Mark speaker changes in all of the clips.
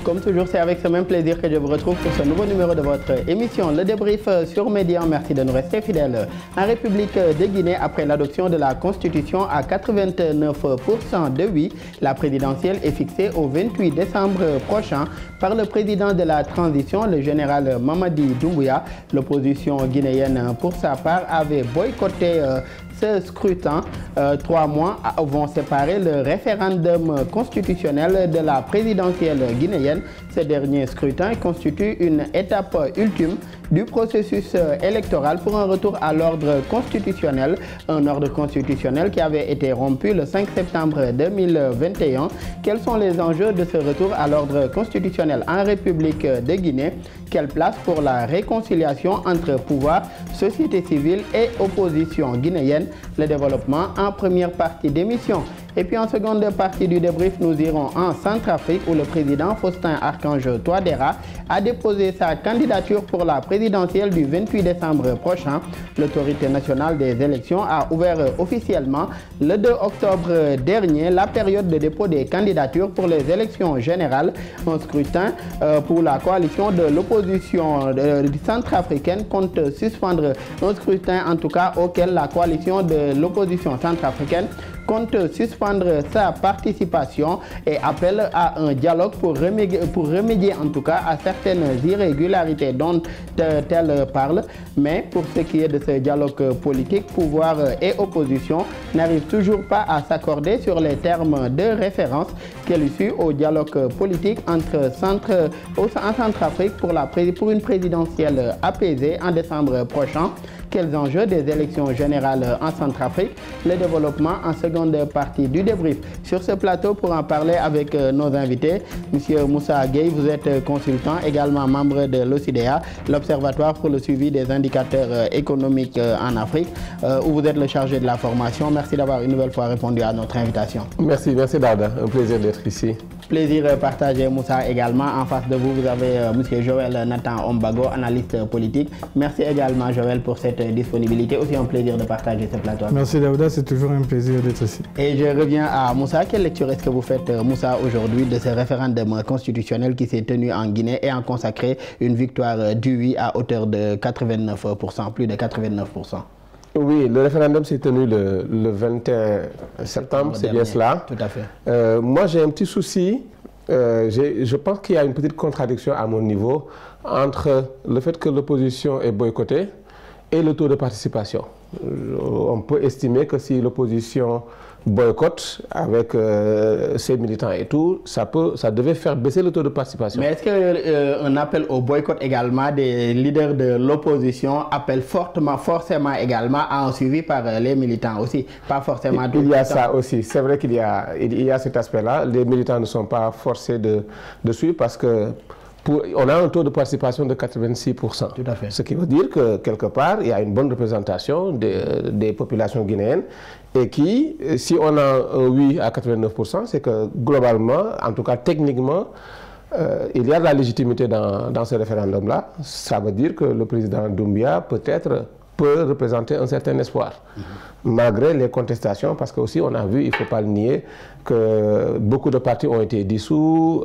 Speaker 1: Comme toujours, c'est avec ce même plaisir que je vous retrouve pour ce nouveau numéro de votre émission, le débrief sur Média. Merci de nous rester fidèles. En République de Guinée, après l'adoption de la Constitution à 89% de oui, la présidentielle est fixée au 28 décembre prochain par le président de la transition, le général Mamadi Doumbouya. L'opposition guinéenne, pour sa part, avait boycotté ce scrutin. 3 mois vont séparer le référendum constitutionnel de la présidentielle guinéenne. Ce dernier scrutin constitue une étape ultime du processus électoral pour un retour à l'ordre constitutionnel. Un ordre constitutionnel qui avait été rompu le 5 septembre 2021. Quels sont les enjeux de ce retour à l'ordre constitutionnel en République de Guinée? Quelle place pour la réconciliation entre pouvoir, société civile et opposition guinéenne? Le développement en première partie d'émission. Et puis en seconde partie du débrief, nous irons en Centrafrique où le président Faustin Archange Touadéra a déposé sa candidature pour la présidentielle du 28 décembre prochain. L'autorité nationale des élections a ouvert officiellement le 2 octobre dernier la période de dépôt des candidatures pour les élections générales. Un scrutin pour la coalition de l'opposition centrafricaine compte suspendre un scrutin en tout cas auquel la coalition de l'opposition centrafricaine compte suspendre sa participation et appelle à un dialogue pour remédier en tout cas à certaines irrégularités dont elle parle. Mais pour ce qui est de ce dialogue politique, pouvoir et opposition n'arrivent toujours pas à s'accorder sur les termes de référence. Quelle issue au dialogue politique en Centrafrique pour une présidentielle apaisée en décembre prochain? Quels enjeux des élections générales en Centrafrique? Le développement en seconde partie du débrief. Sur ce plateau, pour en parler avec nos invités, M. Moussa Gueye, vous êtes consultant, également membre de l'OCDEA, l'Observatoire pour le suivi des indicateurs économiques en Afrique, où vous êtes le chargé de la formation. Merci d'avoir une nouvelle fois répondu à notre invitation.
Speaker 2: Merci Darda, un plaisir d'être ici.
Speaker 1: Plaisir partagé, Moussa, également. En face de vous, vous avez M. Joël Nathan Ombago, analyste politique. Merci également, Joël, pour cette disponibilité. Aussi un plaisir de partager ce plateau.
Speaker 3: Merci, Daouda. C'est toujours un plaisir d'être ici.
Speaker 1: Et je reviens à Moussa. Quelle lecture est-ce que vous faites, Moussa, aujourd'hui de ce référendum constitutionnel qui s'est tenu en Guinée et a consacré une victoire du oui à hauteur de 89%, plus de 89%?
Speaker 2: Oui, le référendum s'est tenu le 21 septembre, c'est bien cela.
Speaker 1: Tout à fait.
Speaker 2: Moi, j'ai un petit souci. Je pense qu'il y a une petite contradiction à mon niveau entre le fait que l'opposition est boycottée et le taux de participation. On peut estimer que si l'opposition boycotte avec ses militants et tout, ça devait faire baisser le taux de participation.
Speaker 1: Mais est-ce qu'un appel au boycott également des leaders de l'opposition appelle forcément également à un suivi par les militants aussi? Pas forcément tout.
Speaker 2: Il y a ça aussi. C'est vrai qu'il y a cet aspect-là. Les militants ne sont pas forcés de suivre parce que on a un taux de participation de 86%.
Speaker 1: Tout à fait.
Speaker 2: Ce qui veut dire que quelque part, il y a une bonne représentation des populations guinéennes et qui, si on a un oui à 89%, c'est que globalement, en tout cas techniquement, il y a de la légitimité dans ce référendum-là. Ça veut dire que le président Doumbouya peut représenter un certain espoir, malgré les contestations, parce qu'aussi on a vu, il ne faut pas le nier, que beaucoup de partis ont été dissous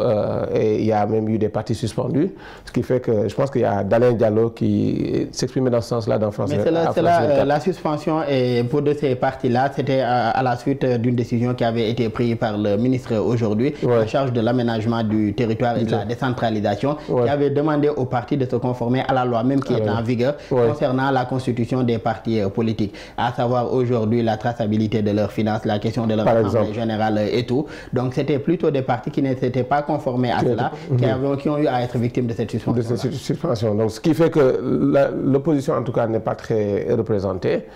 Speaker 2: et il y a même eu des partis suspendus, ce qui fait que je pense qu'il y a Dalain Diallo qui s'exprimait dans ce sens-là dans France.
Speaker 1: Mais la suspension pour de ces partis-là, c'était à la suite d'une décision qui avait été prise par le ministre aujourd'hui, en charge de l'aménagement du territoire et de la décentralisation, qui avait demandé aux partis de se conformer à la loi même qui est en vigueur concernant la constitution des partis politiques, à savoir aujourd'hui la traçabilité de leurs finances, la question de leur assemblée générale et tout. Donc c'était plutôt des partis qui ne s'étaient pas conformés à cela, qui ont eu à être victimes de cette suspension.
Speaker 2: Donc ce qui fait que l'opposition en tout cas n'est pas très représentée.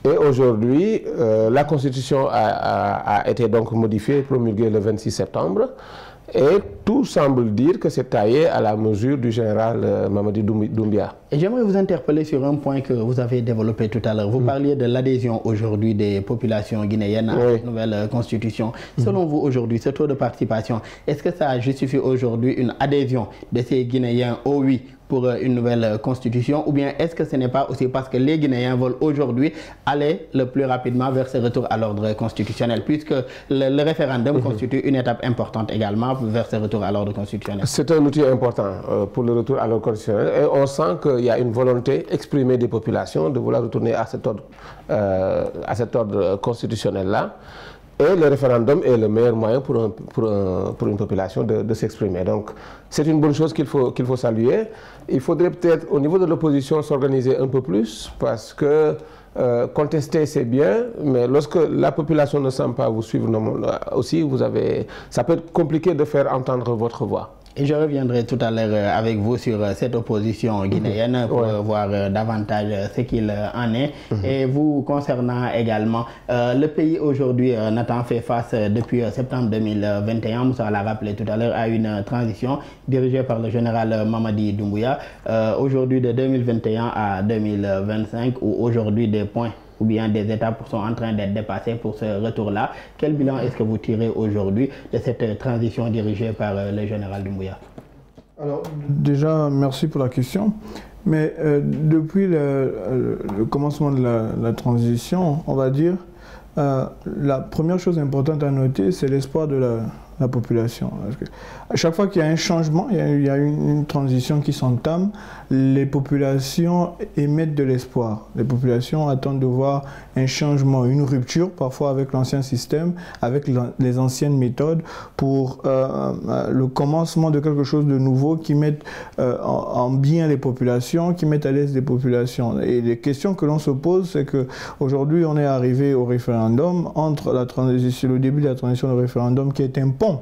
Speaker 2: Et aujourd'hui, la Constitution a été donc modifiée, promulguée le 26 septembre. Et tout semble dire que c'est taillé à la mesure du général Mamadi Doumbouya.
Speaker 1: Et j'aimerais vous interpeller sur un point que vous avez développé tout à l'heure. Vous parliez de l'adhésion aujourd'hui des populations guinéennes à cette nouvelle constitution. Selon vous aujourd'hui, ce taux de participation, est-ce que ça justifie aujourd'hui une adhésion de ces Guinéens au oui pour une nouvelle constitution, ou bien est-ce que ce n'est pas aussi parce que les Guinéens veulent aujourd'hui aller le plus rapidement vers ce retour à l'ordre constitutionnel, puisque le référendum constitue une étape importante également vers ce retour à l'ordre constitutionnel?
Speaker 2: C'est un outil important pour le retour à l'ordre constitutionnel, et on sent qu'il y a une volonté exprimée des populations de vouloir retourner à cet ordre constitutionnel-là. Et le référendum est le meilleur moyen pour une population de s'exprimer. Donc c'est une bonne chose qu'il faut saluer. Il faudrait peut-être au niveau de l'opposition s'organiser un peu plus, parce que contester c'est bien, mais lorsque la population ne semble pas vous suivre aussi, ça peut être compliqué de faire entendre votre voix.
Speaker 1: Et je reviendrai tout à l'heure avec vous sur cette opposition guinéenne pour voir davantage ce qu'il en est. Et vous concernant également, le pays aujourd'hui, Nathan, fait face depuis septembre 2021, Moussa l'a rappelé tout à l'heure, à une transition dirigée par le général Mamadi Doumbouya. Aujourd'hui de 2021 à 2025, où aujourd'hui des points ou bien des étapes sont en train d'être dépassées pour ce retour-là. Quel bilan est-ce que vous tirez aujourd'hui de cette transition dirigée par le général Doumbouya?
Speaker 3: Alors, déjà, merci pour la question. Mais depuis le commencement de la transition, on va dire, la première chose importante à noter, c'est l'espoir de la population. Parce que à chaque fois qu'il y a un changement, il y a une transition qui s'entame, les populations émettent de l'espoir. Les populations attendent de voir un changement, une rupture, parfois avec l'ancien système, avec les anciennes méthodes, pour le commencement de quelque chose de nouveau qui mette en bien les populations, qui mette à l'aise les populations. Et les questions que l'on se pose, c'est qu'aujourd'hui, on est arrivé au référendum, entre le début de la transition du référendum, qui est un pont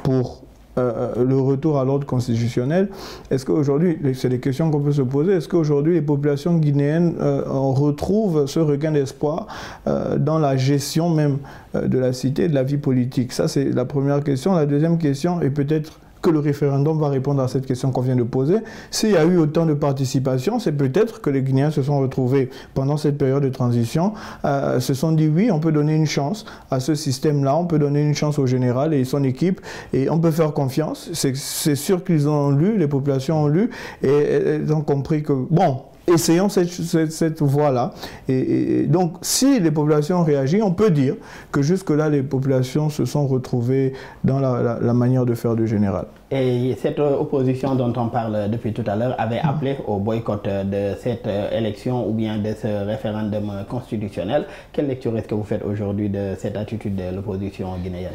Speaker 3: pour le retour à l'ordre constitutionnel. Est-ce qu'aujourd'hui, c'est des questions qu'on peut se poser, est-ce qu'aujourd'hui les populations guinéennes retrouvent ce regain d'espoir dans la gestion même de la cité, de la vie politique? Ça, c'est la première question. La deuxième question, et peut-être que le référendum va répondre à cette question qu'on vient de poser. S'il y a eu autant de participation, c'est peut-être que les Guinéens se sont retrouvés pendant cette période de transition, se sont dit oui, on peut donner une chance à ce système-là, on peut donner une chance au général et son équipe, et on peut faire confiance. C'est sûr qu'ils ont lu, les populations ont lu, et ils ont compris que, bon, essayons cette voie-là. Et donc, si les populations réagissent, on peut dire que jusque-là, les populations se sont retrouvées dans la manière de faire du général.
Speaker 1: Et cette opposition dont on parle depuis tout à l'heure avait appelé au boycott de cette élection ou bien de ce référendum constitutionnel. Quelle lecture est-ce que vous faites aujourd'hui de cette attitude de l'opposition guinéenne?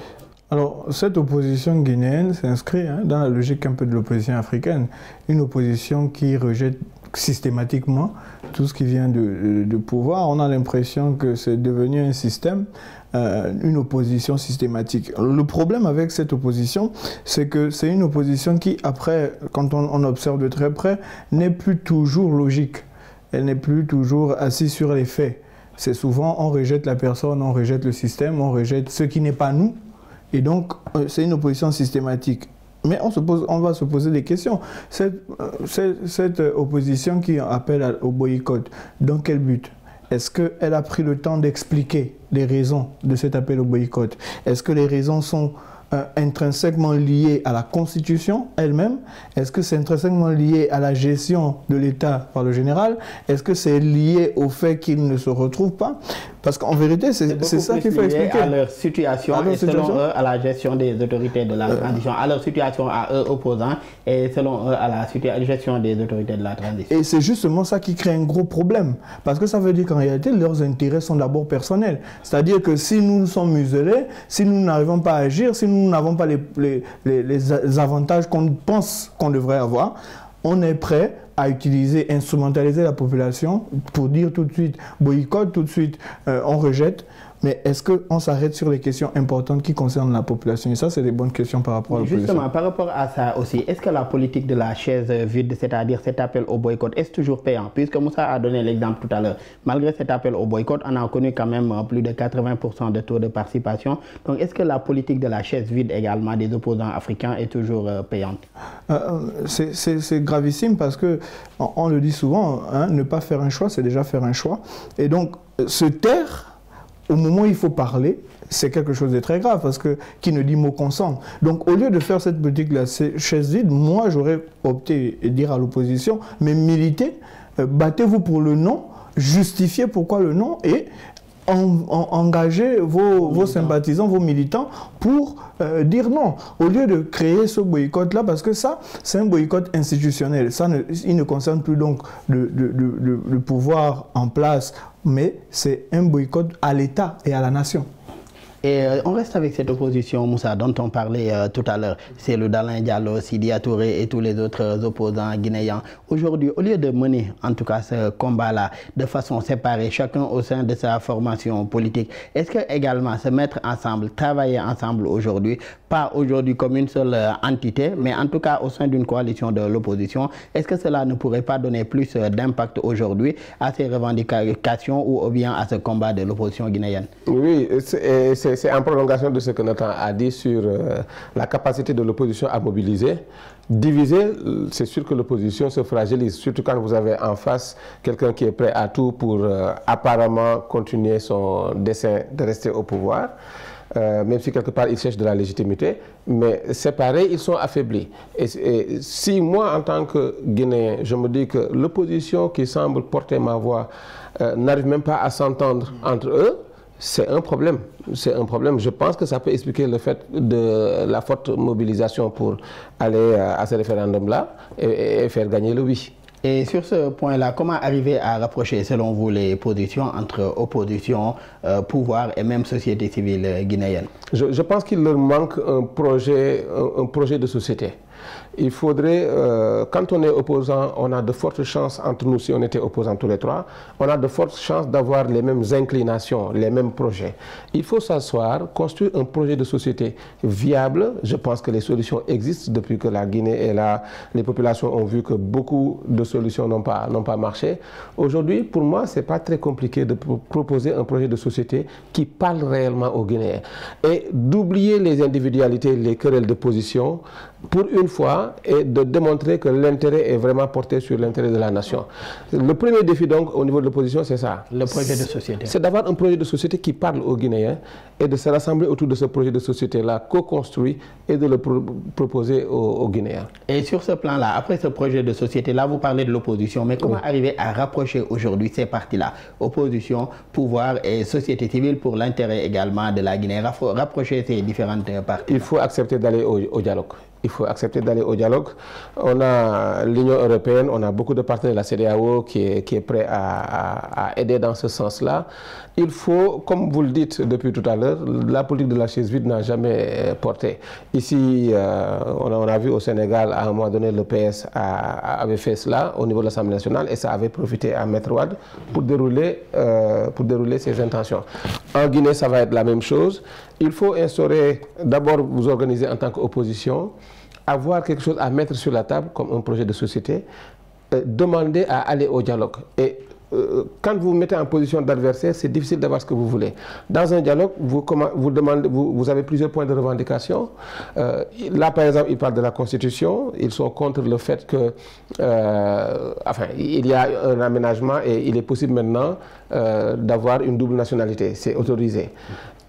Speaker 3: Alors, cette opposition guinéenne s'inscrit dans la logique un peu de l'opposition africaine. Une opposition qui rejette systématiquement tout ce qui vient de pouvoir. On a l'impression que c'est devenu un système, une opposition systématique. Le problème avec cette opposition, c'est que c'est une opposition qui, après, quand on observe de très près, n'est plus toujours logique. Elle n'est plus toujours assise sur les faits. C'est souvent, on rejette la personne, on rejette le système, on rejette ce qui n'est pas nous. Et donc, c'est une opposition systématique. Mais on va se poser des questions. Cette opposition qui appelle au boycott, dans quel but? Est-ce qu'elle a pris le temps d'expliquer les raisons de cet appel au boycott? Est-ce que les raisons sont intrinsèquement liées à la Constitution elle-même? Est-ce que c'est intrinsèquement lié à la gestion de l'État par le général? Est-ce que c'est lié au fait qu'ils ne se retrouvent pas? Parce qu'en vérité, c'est ça qu'il faut expliquer.
Speaker 1: À leur situation et selon eux, à la gestion des autorités de la transition, à leur situation à eux opposants et selon eux, à la gestion des autorités de la transition.
Speaker 3: Et c'est justement ça qui crée un gros problème. Parce que ça veut dire qu'en réalité, leurs intérêts sont d'abord personnels. C'est-à-dire que si nous sommes muselés, si nous n'arrivons pas à agir, si nous n'avons pas les avantages qu'on pense qu'on devrait avoir, on est prêt à utiliser, instrumentaliser la population pour dire tout de suite boycott, tout de suite on rejette. Mais est-ce qu'on s'arrête sur les questions importantes qui concernent la population? Et ça, c'est des bonnes questions par rapport à l'opposition.
Speaker 1: Justement, par rapport à ça aussi, est-ce que la politique de la chaise vide, c'est-à-dire cet appel au boycott, est toujours payant? Puisque Moussa a donné l'exemple tout à l'heure. Malgré cet appel au boycott, on a connu quand même plus de 80% de taux de participation. Donc, est-ce que la politique de la chaise vide également des opposants africains est toujours payante?
Speaker 3: C'est gravissime parce que, on le dit souvent, ne pas faire un choix, c'est déjà faire un choix. Et donc, se taire au moment où il faut parler, c'est quelque chose de très grave, parce que qui ne dit mot consent. Donc, au lieu de faire cette politique-là, chaise vide, moi, j'aurais opté et dire à l'opposition, mais militez, battez-vous pour le non, justifiez pourquoi le non, et engager vos sympathisants, vos militants pour dire non. Au lieu de créer ce boycott-là, parce que ça, c'est un boycott institutionnel. Ça il ne concerne plus donc le pouvoir en place, mais c'est un boycott à l'État et à la nation.
Speaker 1: Et on reste avec cette opposition, Moussa, dont on parlait tout à l'heure. C'est le Dalein Diallo, Sidya Touré et tous les autres opposants guinéens. Aujourd'hui, au lieu de mener, en tout cas, ce combat-là de façon séparée, chacun au sein de sa formation politique, est-ce que également se mettre ensemble, travailler ensemble aujourd'hui, pas aujourd'hui comme une seule entité, mais en tout cas au sein d'une coalition de l'opposition, est-ce que cela ne pourrait pas donner plus d'impact aujourd'hui à ces revendications ou bien à ce combat de l'opposition guinéenne?
Speaker 2: Oui, c'est en prolongation de ce que Nathan a dit sur la capacité de l'opposition à mobiliser. Diviser, c'est sûr que l'opposition se fragilise, surtout quand vous avez en face quelqu'un qui est prêt à tout pour apparemment continuer son dessein de rester au pouvoir. Même si quelque part ils cherchent de la légitimité, mais séparés, ils sont affaiblis. Et si moi, en tant que Guinéen, je me dis que l'opposition qui semble porter ma voix n'arrive même pas à s'entendre entre eux, c'est un problème. C'est un problème. Je pense que ça peut expliquer le fait de la forte mobilisation pour aller à ce référendum-là et faire gagner le oui.
Speaker 1: Et sur ce point-là, comment arriver à rapprocher, selon vous, les positions entre opposition, pouvoir et même société civile guinéenne?
Speaker 2: Je pense qu'il leur manque un projet de société. Il faudrait, quand on est opposant, on a de fortes chances entre nous, si on était opposants tous les trois, on a de fortes chances d'avoir les mêmes inclinations, les mêmes projets. Il faut s'asseoir, construire un projet de société viable. Je pense que les solutions existent depuis que la Guinée est là. Les populations ont vu que beaucoup de solutions n'ont pas marché. Aujourd'hui, pour moi, ce n'est pas très compliqué de proposer un projet de société qui parle réellement aux Guinéens. Et d'oublier les individualités, les querelles de position, pour une fois, et de démontrer que l'intérêt est vraiment porté sur l'intérêt de la nation. Le premier défi donc au niveau de l'opposition, c'est ça.
Speaker 1: Le projet de société.
Speaker 2: C'est d'avoir un projet de société qui parle aux Guinéens et de se rassembler autour de ce projet de société-là, co-construit, et de le proposer aux Guinéens.
Speaker 1: Et sur ce plan-là, après ce projet de société-là, vous parlez de l'opposition, mais comment arriver à rapprocher aujourd'hui ces partis-là, opposition, pouvoir et société civile, pour l'intérêt également de la Guinée, rapprocher ces différentes parties?
Speaker 2: Il faut accepter d'aller au dialogue. Il faut accepter d'aller au dialogue. On a l'Union européenne, on a beaucoup de partenaires de la CEDEAO qui est prêt à aider dans ce sens-là. Il faut, comme vous le dites depuis tout à l'heure, la politique de la chaise vide n'a jamais porté. Ici, on a vu au Sénégal, à un moment donné, le PS avait fait cela au niveau de l'Assemblée nationale et ça avait profité à Maître Wade pour dérouler ses intentions. En Guinée, ça va être la même chose. Il faut instaurer, d'abord vous organiser en tant qu'opposition, avoir quelque chose à mettre sur la table comme un projet de société, demander à aller au dialogue. Et quand vous vous mettez en position d'adversaire, c'est difficile d'avoir ce que vous voulez. Dans un dialogue, vous avez plusieurs points de revendication. Là, par exemple, ils parlent de la Constitution. Ils sont contre le fait que, il y a un aménagement et il est possible maintenant d'avoir une double nationalité. C'est autorisé.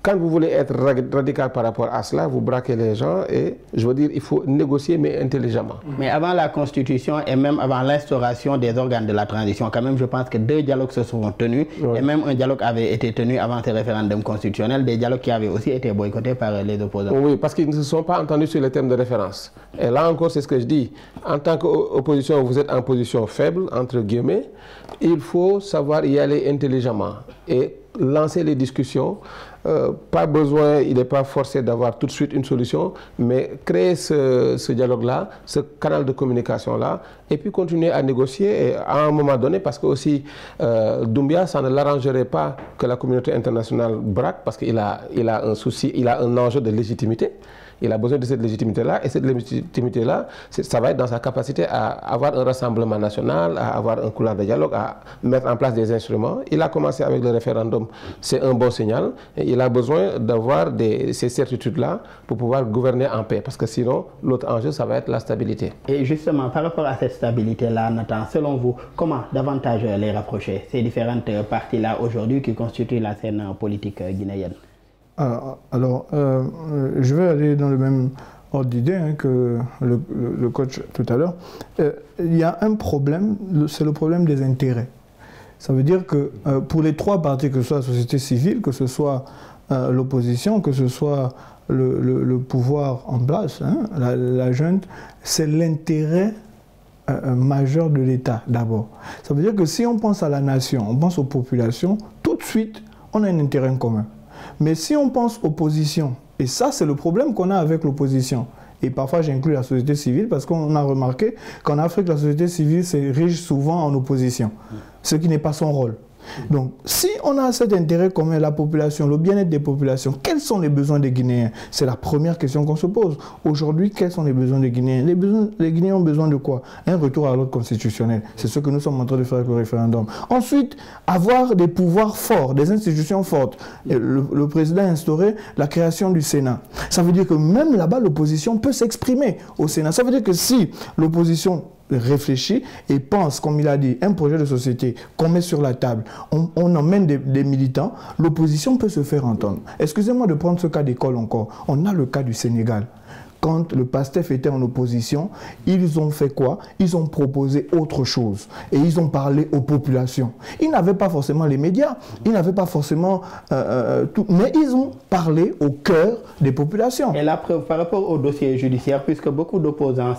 Speaker 2: Quand vous voulez être radical par rapport à cela, vous braquez les gens et, je veux dire, il faut négocier, mais intelligemment.
Speaker 1: Mais avant la Constitution et même avant l'instauration des organes de la transition, quand même, je pense que 2 dialogues se sont tenus. Oui. Et même un dialogue avait été tenu avant ce référendum constitutionnel, des dialogues qui avaient aussi été boycottés par les opposants.
Speaker 2: Oui, parce qu'ils ne se sont pas entendus sur les thèmes de référence. Et là encore, c'est ce que je dis. En tant qu'opposition, vous êtes en position faible, entre guillemets. Il faut savoir y aller intelligemment et lancer les discussions. Pas besoin, il n'est pas forcé d'avoir tout de suite une solution, mais créer ce dialogue-là, ce canal de communication-là, et puis continuer à négocier. Et à un moment donné, parce que aussi Doumbia, ça ne l'arrangerait pas que la communauté internationale braque, parce qu'il a un souci, il a un enjeu de légitimité. Il a besoin de cette légitimité-là, et cette légitimité-là, ça va être dans sa capacité à avoir un rassemblement national, à avoir un couloir de dialogue, à mettre en place des instruments. Il a commencé avec le référendum, c'est un bon signal. Et il a besoin d'avoir ces certitudes-là pour pouvoir gouverner en paix, parce que sinon, l'autre enjeu, ça va être la stabilité.
Speaker 1: Et justement, par rapport à cette stabilité-là, Nathan, selon vous, comment davantage les rapprocher, ces différentes parties-là aujourd'hui qui constituent la scène politique guinéenne?
Speaker 3: Je vais aller dans le même ordre d'idée que le coach tout à l'heure. Il y a un problème, c'est le problème des intérêts. Ça veut dire que pour les trois partis, que ce soit la société civile, que ce soit l'opposition, que ce soit le pouvoir en place, la junte, c'est l'intérêt majeur de l'État d'abord. Ça veut dire que si on pense à la nation, on pense aux populations, tout de suite, on a un intérêt en commun. Mais si on pense opposition, et ça c'est le problème qu'on a avec l'opposition, et parfois j'inclus la société civile parce qu'on a remarqué qu'en Afrique, la société civile s'érige souvent en opposition, ce qui n'est pas son rôle. Donc, si on a cet intérêt commun, la population, le bien-être des populations, quels sont les besoins des Guinéens? C'est la première question qu'on se pose. Aujourd'hui, quels sont les besoins des Guinéens? Les Guinéens ont besoin de quoi? Un retour à l'ordre constitutionnel. C'est ce que nous sommes en train de faire avec le référendum. Ensuite, avoir des pouvoirs forts, des institutions fortes. Le président a instauré la création du Sénat. Ça veut dire que même là-bas, l'opposition peut s'exprimer au Sénat. Ça veut dire que si l'opposition réfléchit et pense, comme il a dit, un projet de société qu'on met sur la table, on emmène des militants, l'opposition peut se faire entendre. Excusez-moi de prendre ce cas d'école encore. On a le cas du Sénégal. Quand le PASTEF était en opposition, ils ont fait quoi? Ils ont proposé autre chose. Et ils ont parlé aux populations. Ils n'avaient pas forcément les médias, ils n'avaient pas forcément tout, mais ils ont parlé au cœur des populations.
Speaker 1: Et la preuve, par rapport au dossier judiciaire, puisque beaucoup d'opposants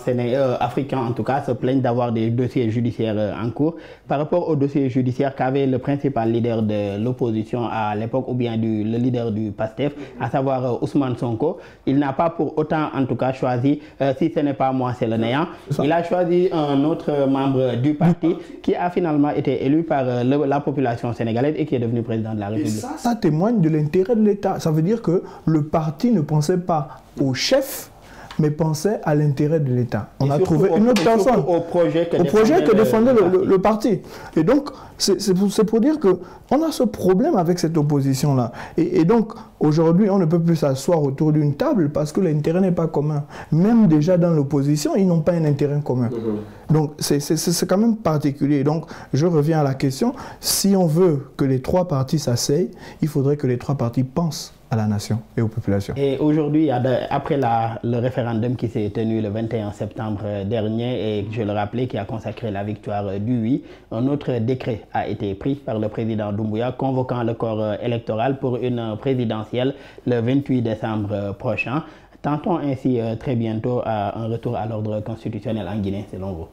Speaker 1: africains en tout cas se plaignent d'avoir des dossiers judiciaires en cours, par rapport au dossier judiciaire qu'avait le principal leader de l'opposition à l'époque, ou bien le leader du PASTEF, à savoir Ousmane Sonko, il n'a pas pour autant en tout cas choisi, si ce n'est pas moi, c'est le néant. Il a choisi un autre membre du parti qui a finalement été élu par la population sénégalaise et qui est devenu président de la République.
Speaker 3: Et ça témoigne de l'intérêt de l'État. Ça veut dire que le parti ne pensait pas au chef, mais pensait à l'intérêt de l'État. On a trouvé une autre personne.
Speaker 1: Au projet que
Speaker 3: défendait le parti. Et donc, c'est pour dire qu'on a ce problème avec cette opposition-là. Et donc, aujourd'hui, on ne peut plus s'asseoir autour d'une table parce que l'intérêt n'est pas commun. Même déjà dans l'opposition, ils n'ont pas un intérêt commun. Donc, c'est quand même particulier. Donc, je reviens à la question. Si on veut que les trois partis s'asseyent, il faudrait que les trois partis pensent à la nation et aux populations.
Speaker 1: Et aujourd'hui, après le référendum qui s'est tenu le 21 septembre dernier, et je le rappelais, qui a consacré la victoire du oui, un autre décret a été pris par le président Doumbouya convoquant le corps électoral pour une présidentielle le 28 décembre prochain. Tentons ainsi très bientôt à un retour à l'ordre constitutionnel en Guinée, selon vous?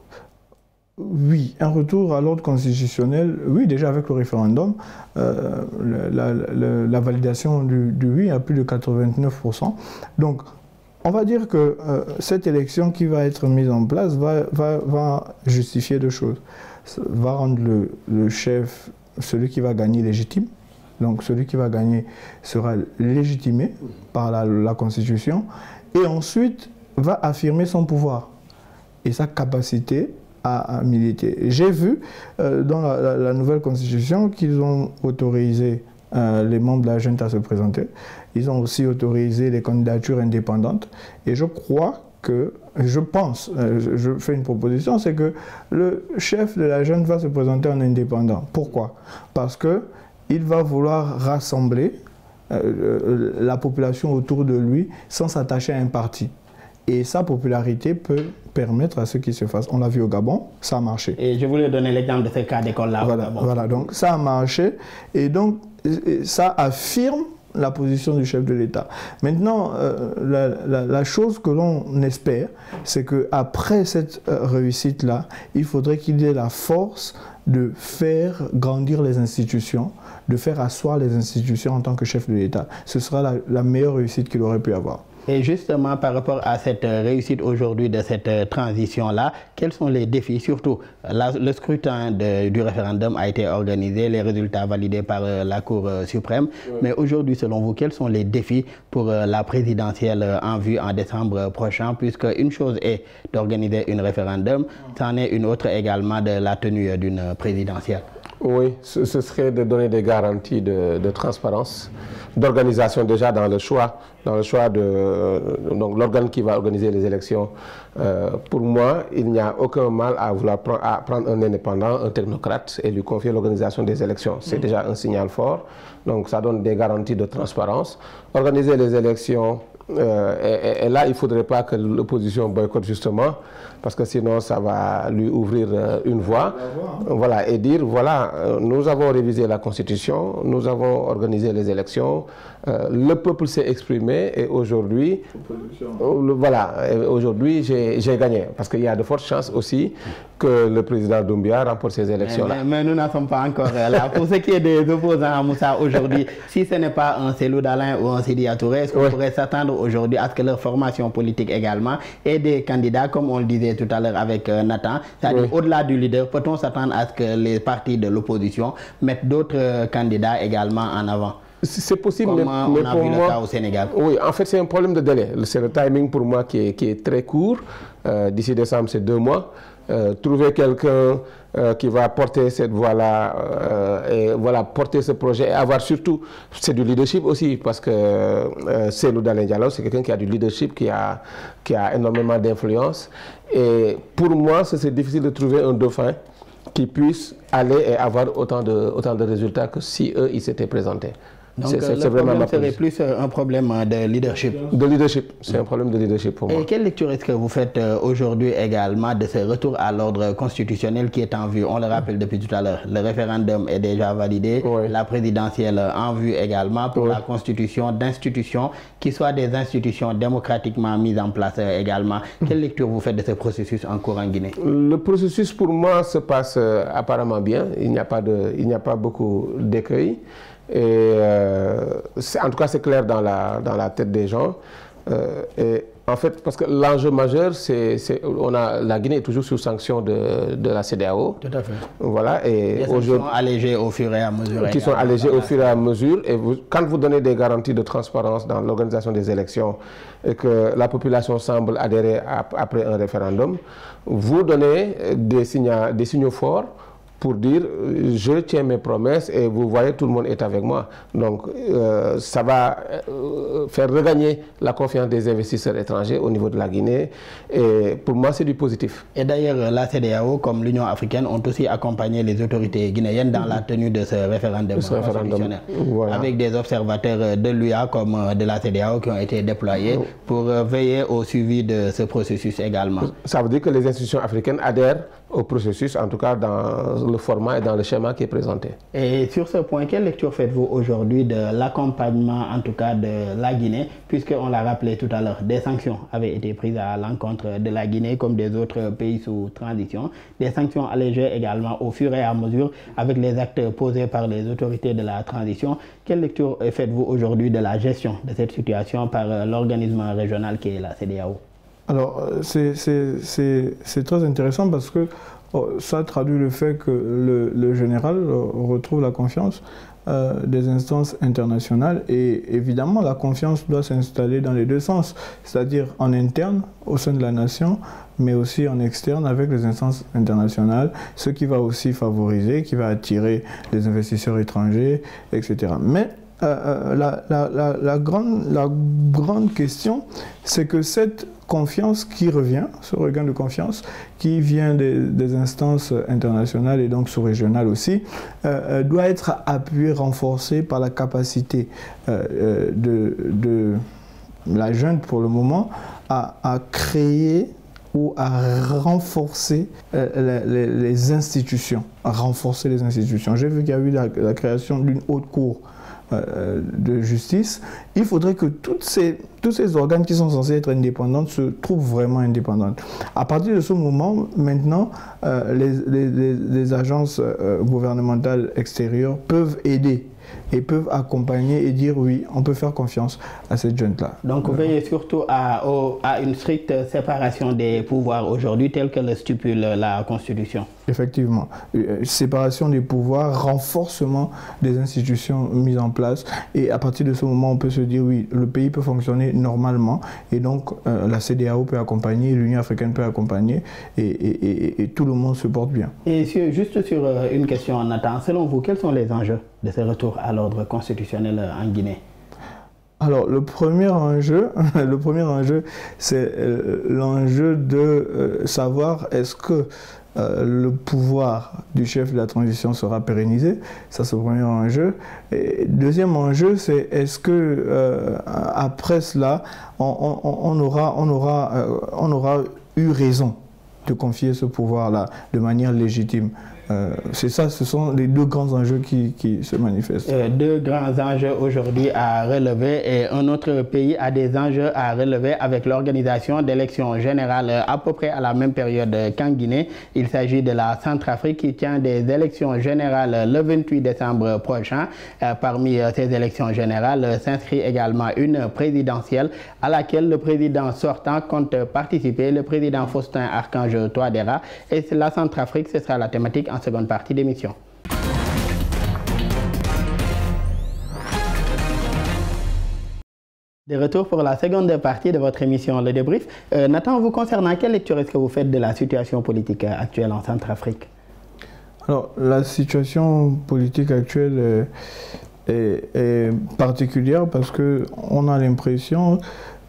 Speaker 3: Oui, un retour à l'ordre constitutionnel, oui, déjà avec le référendum, la validation du oui à plus de 89%. Donc, on va dire que cette élection qui va être mise en place va justifier deux choses. Va rendre le chef, celui qui va gagner, légitime. Donc, celui qui va gagner sera légitimé par la Constitution. Et ensuite, va affirmer son pouvoir et sa capacité à militer. J'ai vu dans la nouvelle constitution qu'ils ont autorisé les membres de la junte à se présenter. Ils ont aussi autorisé les candidatures indépendantes. Et je crois que, je fais une proposition, c'est que le chef de la junte va se présenter en indépendant. Pourquoi? Parce qu'il va vouloir rassembler la population autour de lui sans s'attacher à un parti. Et sa popularité peut permettre à ce qui se fasse. On l'a vu au Gabon, ça a marché.
Speaker 1: Et je voulais donner l'exemple de ce cas d'école-là au Gabon.
Speaker 3: Voilà, donc ça a marché et donc ça affirme la position du chef de l'État. Maintenant, la chose que l'on espère, c'est qu'après cette réussite-là, il faudrait qu'il ait la force de faire grandir les institutions, de faire asseoir les institutions en tant que chef de l'État. Ce sera la meilleure réussite qu'il aurait pu avoir.
Speaker 1: Et justement, par rapport à cette réussite aujourd'hui de cette transition-là, quels sont les défis? Surtout, le scrutin du référendum a été organisé, les résultats validés par la Cour suprême. Oui. Mais aujourd'hui, selon vous, quels sont les défis pour la présidentielle en vue en décembre prochain? Puisque une chose est d'organiser un référendum, c'en est une autre également de la tenue d'une présidentielle.
Speaker 2: Oui, ce serait de donner des garanties de transparence, d'organisation déjà dans le choix de donc l'organe qui va organiser les élections. Pour moi, il n'y a aucun mal à vouloir prendre un indépendant, un technocrate et lui confier l'organisation des élections. C'est déjà un signal fort. Donc ça donne des garanties de transparence. Organiser les élections, et là, il ne faudrait pas que l'opposition boycotte justement, parce que sinon ça va lui ouvrir une voie, voilà, et dire voilà, nous avons révisé la Constitution, nous avons organisé les élections, le peuple s'est exprimé et aujourd'hui, voilà, aujourd'hui j'ai gagné, parce qu'il y a de fortes chances aussi que le président Doumbia remporte ces élections-là.
Speaker 1: Mais nous n'en sommes pas encore là. Pour ce qui est des opposants à Moussa aujourd'hui, si ce n'est pas un Cellou Dalein ou un Sidi Touré, est-ce qu'on pourrait s'attendre aujourd'hui à ce que leur formation politique également ait des candidats, comme on le disait tout à l'heure avec Nathan, c'est-à-dire au-delà du leader, peut-on s'attendre à ce que les partis de l'opposition mettent d'autres candidats également en avant?
Speaker 2: C'est possible,
Speaker 1: mais on a vu le cas au Sénégal.
Speaker 2: Oui, en fait, c'est un problème de délai. C'est le timing pour moi qui est très court. D'ici décembre, c'est 2 mois. Trouver quelqu'un qui va porter cette voie-là et voilà, porter ce projet et avoir surtout, c'est du leadership aussi, parce que Cellou Dalein Diallo, c'est quelqu'un qui a du leadership, qui a énormément d'influence. Et pour moi, c'est difficile de trouver un dauphin qui puisse aller et avoir autant de résultats que si eux, ils s'étaient présentés.
Speaker 1: Donc le problème serait plus un problème de leadership.
Speaker 2: De leadership, c'est un problème de leadership pour moi.
Speaker 1: Et quelle lecture est-ce que vous faites aujourd'hui également de ce retour à l'ordre constitutionnel qui est en vue? On le rappelle depuis tout à l'heure, le référendum est déjà validé, la présidentielle en vue également pour la constitution d'institutions qui soient des institutions démocratiquement mises en place également. Quelle lecture vous faites de ce processus en cours en Guinée?
Speaker 2: Le processus pour moi se passe apparemment bien, il n'y a pas beaucoup d'écueils. Et en tout cas, c'est clair dans la tête des gens. Et en fait, parce que l'enjeu majeur, la Guinée est toujours sous sanction de la CEDEAO.
Speaker 1: Tout à fait.
Speaker 2: Voilà. Et
Speaker 1: les sanctions allégées au fur et à mesure.
Speaker 2: Qui sont allégées au fur et à mesure. Et quand vous donnez des garanties de transparence dans l'organisation des élections et que la population semble adhérer après un référendum, vous donnez des signaux forts pour dire je tiens mes promesses et vous voyez tout le monde est avec moi. Donc ça va faire regagner la confiance des investisseurs étrangers au niveau de la Guinée et pour moi c'est du positif.
Speaker 1: Et d'ailleurs la CEDEAO comme l'Union africaine ont aussi accompagné les autorités guinéennes dans la tenue de ce référendum constitutionnel. Voilà. Avec des observateurs de l'UA comme de la CEDEAO qui ont été déployés pour veiller au suivi de ce processus également.
Speaker 2: Ça veut dire que les institutions africaines adhèrent au processus, en tout cas dans le format et dans le schéma qui est présenté. Et
Speaker 1: sur ce point, quelle lecture faites-vous aujourd'hui de l'accompagnement, en tout cas de la Guinée, puisqu'on l'a rappelé tout à l'heure, des sanctions avaient été prises à l'encontre de la Guinée comme des autres pays sous transition, des sanctions allégées également au fur et à mesure avec les actes posés par les autorités de la transition. Quelle lecture faites-vous aujourd'hui de la gestion de cette situation par l'organisme régional qui est la CEDEAO?
Speaker 3: Alors, c'est très intéressant parce que ça traduit le fait que le général retrouve la confiance des instances internationales et évidemment la confiance doit s'installer dans les deux sens, c'est-à-dire en interne au sein de la nation mais aussi en externe avec les instances internationales, ce qui va aussi favoriser, qui va attirer les investisseurs étrangers, etc. Mais la grande question, c'est que cette confiance qui revient, ce regain de confiance qui vient des instances internationales et donc sous-régionales aussi, doit être appuyé, renforcé par la capacité de la junte pour le moment à créer ou à renforcer les institutions, à renforcer les institutions. J'ai vu qu'il y a eu la création d'une haute cour de justice. Il faudrait que tous ces organes qui sont censés être indépendants se trouvent vraiment indépendants. À partir de ce moment, maintenant, les agences gouvernementales extérieures peuvent aider et peuvent accompagner et dire oui, on peut faire confiance à cette junte-là.
Speaker 1: Donc, vous veillez surtout à une stricte séparation des pouvoirs aujourd'hui, tel que le stipule la Constitution.
Speaker 3: Effectivement. Séparation des pouvoirs, renforcement des institutions mises en place. Et à partir de ce moment, on peut se dire oui, le pays peut fonctionner normalement. Et donc, la CEDEAO peut accompagner, l'Union africaine peut accompagner. Et tout le monde se porte bien. Et
Speaker 1: juste sur une question, Nathan, selon vous, quels sont les enjeux de ce retour à l'ordre constitutionnel en Guinée?
Speaker 3: Alors, le premier enjeu, c'est l'enjeu de savoir est-ce que le pouvoir du chef de la transition sera pérennisé. Ça, c'est le premier enjeu. Et deuxième enjeu, c'est est-ce que après cela, on aura eu raison de confier ce pouvoir-là de manière légitime. C'est ça, ce sont les deux grands enjeux qui se manifestent.
Speaker 1: Deux grands enjeux aujourd'hui à relever, et un autre pays a des enjeux à relever avec l'organisation d'élections générales à peu près à la même période qu'en Guinée. Il s'agit de la Centrafrique qui tient des élections générales le 28 décembre prochain. Parmi ces élections générales s'inscrit également une présidentielle à laquelle le président sortant compte participer, le président Faustin Archange Touadéra. Et la Centrafrique, ce sera la thématique en seconde partie d'émission. De retour pour la seconde partie de votre émission Le Débrief. Nathan, vous concernant, quelle lecture est-ce que vous faites de la situation politique actuelle en Centrafrique?
Speaker 3: Alors, la situation politique actuelle est particulière parce qu'on a l'impression,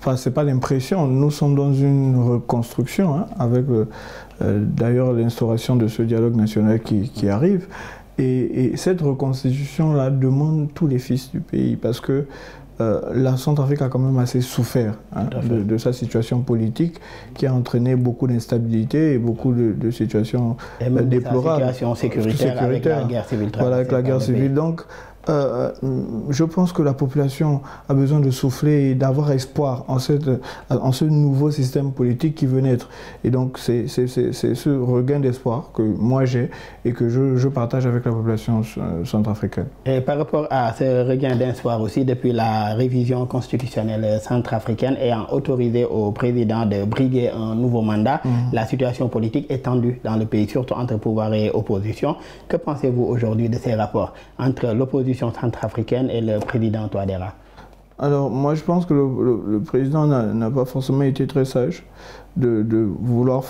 Speaker 3: enfin, c'est pas l'impression, nous sommes dans une reconstruction, hein, avec d'ailleurs l'instauration de ce dialogue national qui arrive. Et cette reconstitution-là demande tous les fils du pays parce que la Centrafrique a quand même assez souffert, hein, de sa situation politique qui a entraîné beaucoup d'instabilité et beaucoup de situations déplorables.
Speaker 1: Sa situation sécuritaire avec la guerre civile.
Speaker 3: Voilà, avec la guerre civile. Donc, je pense que la population a besoin de souffler et d'avoir espoir en ce nouveau système politique qui veut naître. Et donc, c'est ce regain d'espoir que moi j'ai et que je partage avec la population centrafricaine.
Speaker 1: Et par rapport à ce regain d'espoir aussi, depuis la révision constitutionnelle centrafricaine ayant autorisé au président de briguer un nouveau mandat, la situation politique est tendue dans le pays, surtout entre pouvoir et opposition. Que pensez-vous aujourd'hui de ces rapports entre l'opposition centrafricaine et le président Touadéra?
Speaker 3: Alors moi je pense que le président n'a pas forcément été très sage de vouloir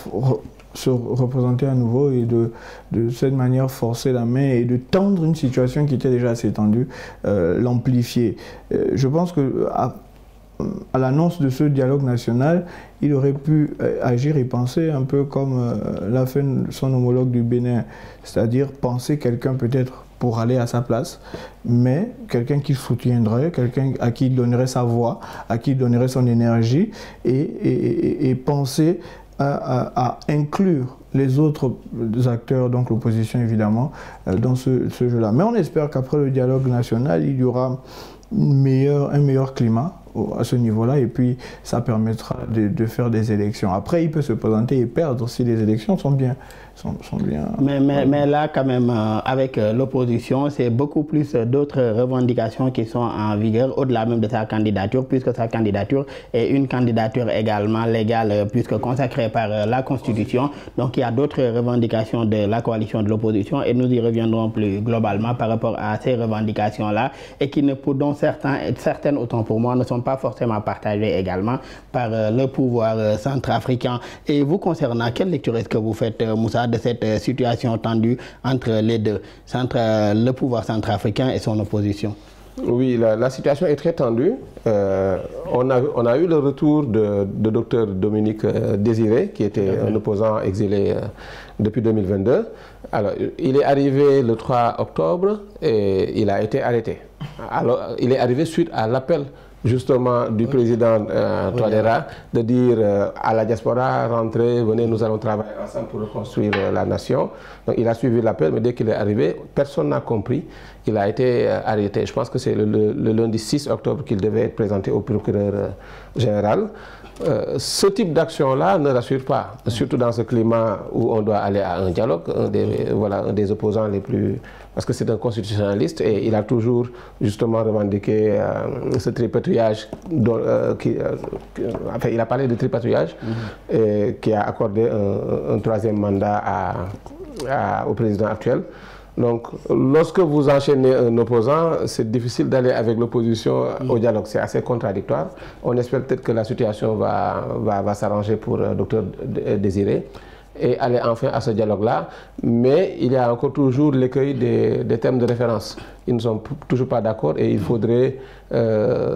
Speaker 3: se représenter à nouveau et de cette manière forcer la main et de tendre une situation qui était déjà assez tendue, l'amplifier. Je pense que à l'annonce de ce dialogue national, il aurait pu agir et penser un peu comme l'a fait son homologue du Bénin, c'est-à-dire penser quelqu'un peut-être pour aller à sa place, mais quelqu'un qui soutiendrait, quelqu'un à qui il donnerait sa voix, à qui il donnerait son énergie, et penser à inclure les autres acteurs, donc l'opposition évidemment, dans ce jeu-là. Mais on espère qu'après le dialogue national, il y aura un meilleur climat à ce niveau-là, et puis ça permettra de faire des élections. Après, il peut se présenter et perdre si les élections sont bien.
Speaker 1: Mais là, quand même, avec l'opposition, c'est beaucoup plus d'autres revendications qui sont en vigueur, au-delà même de sa candidature, puisque sa candidature est une candidature également légale, puisque consacrée par la Constitution. Donc, il y a d'autres revendications de la coalition de l'opposition, et nous y reviendrons plus globalement par rapport à ces revendications-là, et qui, dont certaines, autant pour moi, ne sont pas forcément partagées également par le pouvoir centrafricain. Et vous concernant, quelle lecture est-ce que vous faites, Moussa, de cette situation tendue entre les deux, entre le pouvoir centrafricain et son opposition?
Speaker 2: Oui, la situation est très tendue. On a eu le retour de Dr Dominique Désiré, qui était un opposant exilé depuis 2022. Alors, il est arrivé le 3 octobre et il a été arrêté. Alors, il est arrivé suite à l'appel justement du président Touadéra, de dire à la diaspora, rentrez, venez, nous allons travailler ensemble pour reconstruire la nation. Donc il a suivi l'appel, mais dès qu'il est arrivé, personne n'a compris. Il a été arrêté. Je pense que c'est le lundi 6 octobre qu'il devait être présenté au procureur général. Ce type d'action-là ne rassure pas, surtout dans ce climat où on doit aller à un dialogue, un des opposants les plus... Parce que c'est un constitutionnaliste et il a toujours justement revendiqué ce tripatouillage, enfin il a parlé de tripatouillage, et qui a accordé un troisième mandat au président actuel. Donc, lorsque vous enchaînez un opposant, c'est difficile d'aller avec l'opposition au dialogue. C'est assez contradictoire. On espère peut-être que la situation va s'arranger pour le docteur Désiré et aller enfin à ce dialogue-là. Mais il y a encore toujours l'écueil des termes de référence. Ils ne sont toujours pas d'accord et il faudrait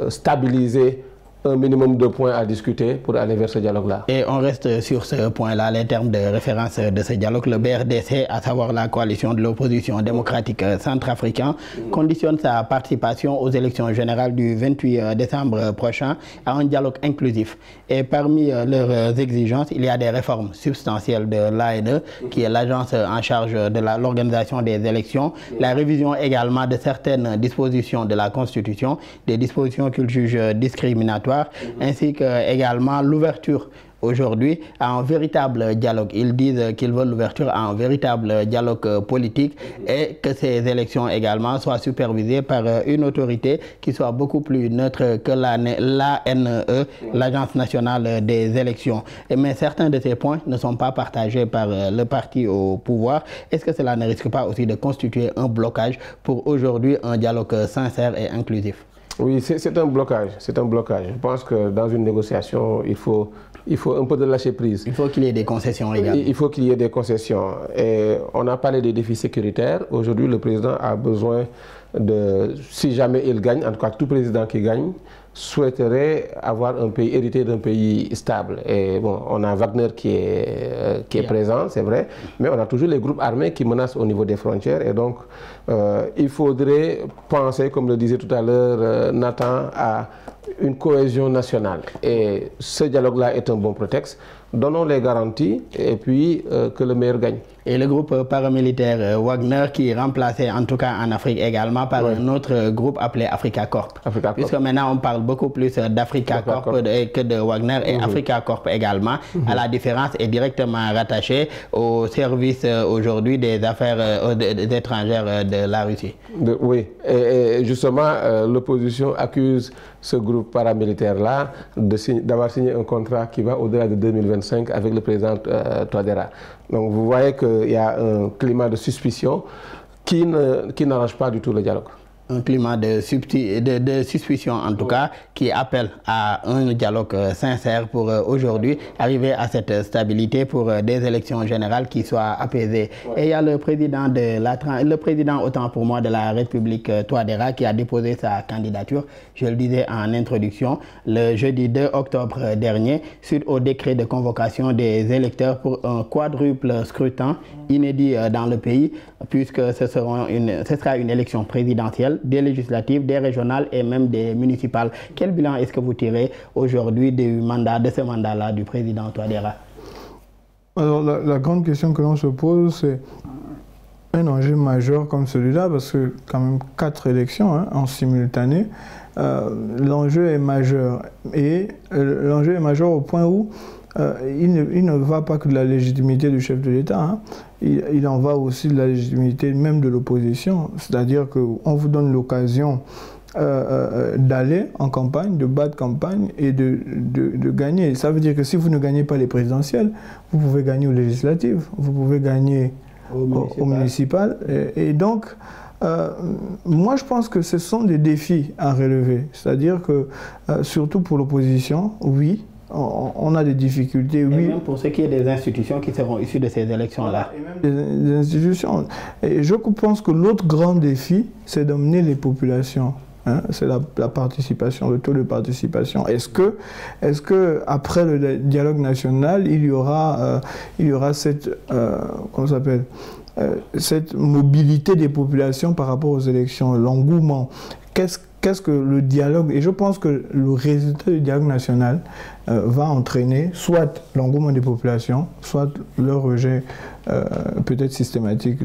Speaker 2: stabiliser un minimum de points à discuter pour aller vers ce dialogue-là.
Speaker 1: Et on reste sur ce point-là, les termes de référence de ce dialogue. Le BRDC, à savoir la coalition de l'opposition démocratique centrafricaine, conditionne sa participation aux élections générales du 28 décembre prochain à un dialogue inclusif. Et parmi leurs exigences, il y a des réformes substantielles de l'ANE, qui est l'agence en charge de l'organisation des élections, la révision également de certaines dispositions de la Constitution, des dispositions qu'ils jugent discriminatoires, ainsi que également l'ouverture aujourd'hui à un véritable dialogue. Ils disent qu'ils veulent l'ouverture à un véritable dialogue politique et que ces élections également soient supervisées par une autorité qui soit beaucoup plus neutre que l'ANE, l'Agence nationale des élections. Mais certains de ces points ne sont pas partagés par le parti au pouvoir. Est-ce que cela ne risque pas aussi de constituer un blocage pour aujourd'hui un dialogue sincère et inclusif?
Speaker 2: Oui, c'est un blocage. C'est un blocage. Je pense que dans une négociation, il faut un peu de lâcher prise.
Speaker 1: Il faut qu'il y ait des concessions également.
Speaker 2: Il faut qu'il y ait des concessions. Et on a parlé des défis sécuritaires. Aujourd'hui, le président a besoin de, si jamais il gagne, en tout cas tout président qui gagne, souhaiterait avoir un pays hérité d'un pays stable. Et bon, on a Wagner qui est présent, c'est vrai, mais on a toujours les groupes armés qui menacent au niveau des frontières. Et donc, il faudrait penser, comme le disait tout à l'heure Nathan, à une cohésion nationale. Et ce dialogue-là est un bon prétexte. Donnons les garanties et puis que le meilleur gagne.
Speaker 1: Et le groupe paramilitaire Wagner qui est remplacé en tout cas en Afrique également par un autre groupe appelé Africa Corp. Puisque maintenant on parle beaucoup plus d'Africa Corp que de Wagner et Africa Corp également. À la différence est directement rattaché au service aujourd'hui des affaires étrangères de la Russie.
Speaker 2: Oui, et justement l'opposition accuse ce groupe paramilitaire-là d'avoir signé un contrat qui va au-delà de 2025 avec le président Touadéra. Donc vous voyez qu'il y a un climat de suspicion qui n'arrange pas du tout le dialogue.
Speaker 1: Un climat de suspicion en tout cas qui appelle à un dialogue sincère pour aujourd'hui arriver à cette stabilité pour des élections générales qui soient apaisées. Et il y a le président autant pour moi de la République Touadéra qui a déposé sa candidature, je le disais en introduction, le jeudi 2 octobre dernier suite au décret de convocation des électeurs pour un quadruple scrutin inédit dans le pays puisque ce sera une élection présidentielle, des législatives, des régionales et même des municipales. Quel bilan est-ce que vous tirez aujourd'hui de ce mandat-là du président Touadéra?
Speaker 3: Alors la grande question que l'on se pose, c'est un enjeu majeur comme celui-là, parce que quand même 4 élections en simultané, l'enjeu est majeur. Et l'enjeu est majeur au point où il ne va pas que de la légitimité du chef de l'État, il en va aussi de la légitimité même de l'opposition. C'est-à-dire qu'on vous donne l'occasion d'aller en campagne, de battre campagne et de gagner. Ça veut dire que si vous ne gagnez pas les présidentielles, vous pouvez gagner aux législatives, vous pouvez gagner au municipal. Et donc, moi je pense que ce sont des défis à relever. C'est-à-dire que, surtout pour l'opposition, oui, on a des difficultés, oui.
Speaker 1: Et même pour ce qui est des institutions qui seront issues de ces élections-là.
Speaker 3: Et même des institutions. Et je pense que l'autre grand défi, c'est d'emmener les populations. C'est la participation, le taux de participation. Est-ce que après le dialogue national, il y aura cette, comment ça s'appelle, cette mobilité des populations par rapport aux élections, l'engouement? qu'est-ce que le dialogue, et je pense que le résultat du dialogue national va entraîner soit l'engouement des populations, soit le rejet peut-être systématique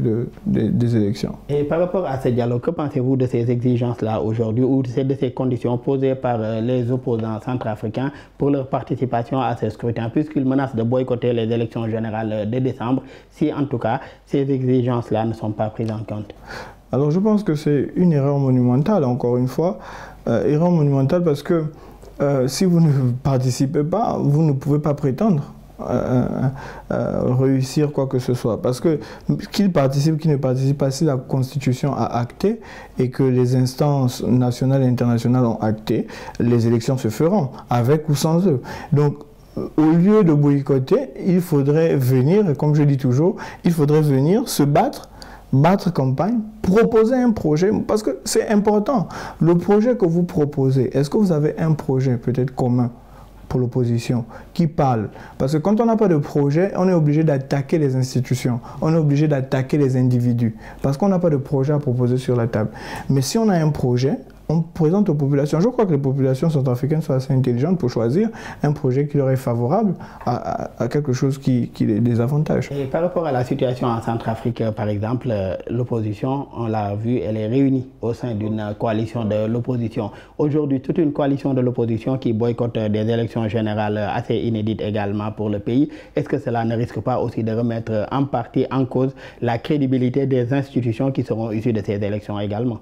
Speaker 3: des élections.
Speaker 1: Et par rapport à ce dialogue, que pensez-vous de ces exigences-là aujourd'hui ou de ces conditions posées par les opposants centrafricains pour leur participation à ce scrutin, puisqu'ils menacent de boycotter les élections générales de décembre, si en tout cas ces exigences-là ne sont pas prises en compte?
Speaker 3: Alors je pense que c'est une erreur monumentale, encore une fois. Erreur monumentale parce que si vous ne participez pas, vous ne pouvez pas prétendre réussir quoi que ce soit. Parce que qu'ils participent, qu'ils ne participent pas, si la Constitution a acté et que les instances nationales et internationales ont acté, les élections se feront, avec ou sans eux. Donc, au lieu de boycotter, il faudrait venir, comme je dis toujours, il faudrait venir se battre campagne, proposer un projet, parce que c'est important. Le projet que vous proposez, est-ce que vous avez un projet peut-être commun pour l'opposition qui parle? Parce que quand on n'a pas de projet, on est obligé d'attaquer les institutions, on est obligé d'attaquer les individus, parce qu'on n'a pas de projet à proposer sur la table. Mais si on a un projet, on présente aux populations. Je crois que les populations centrafricaines sont assez intelligentes pour choisir un projet qui leur est favorable à quelque chose qui les avantage.
Speaker 1: Et par rapport à la situation en Centrafrique, par exemple, l'opposition, on l'a vu, elle est réunie au sein d'une coalition de l'opposition. Aujourd'hui, toute une coalition de l'opposition qui boycotte des élections générales assez inédites également pour le pays. Est-ce que cela ne risque pas aussi de remettre en partie en cause la crédibilité des institutions qui seront issues de ces élections également?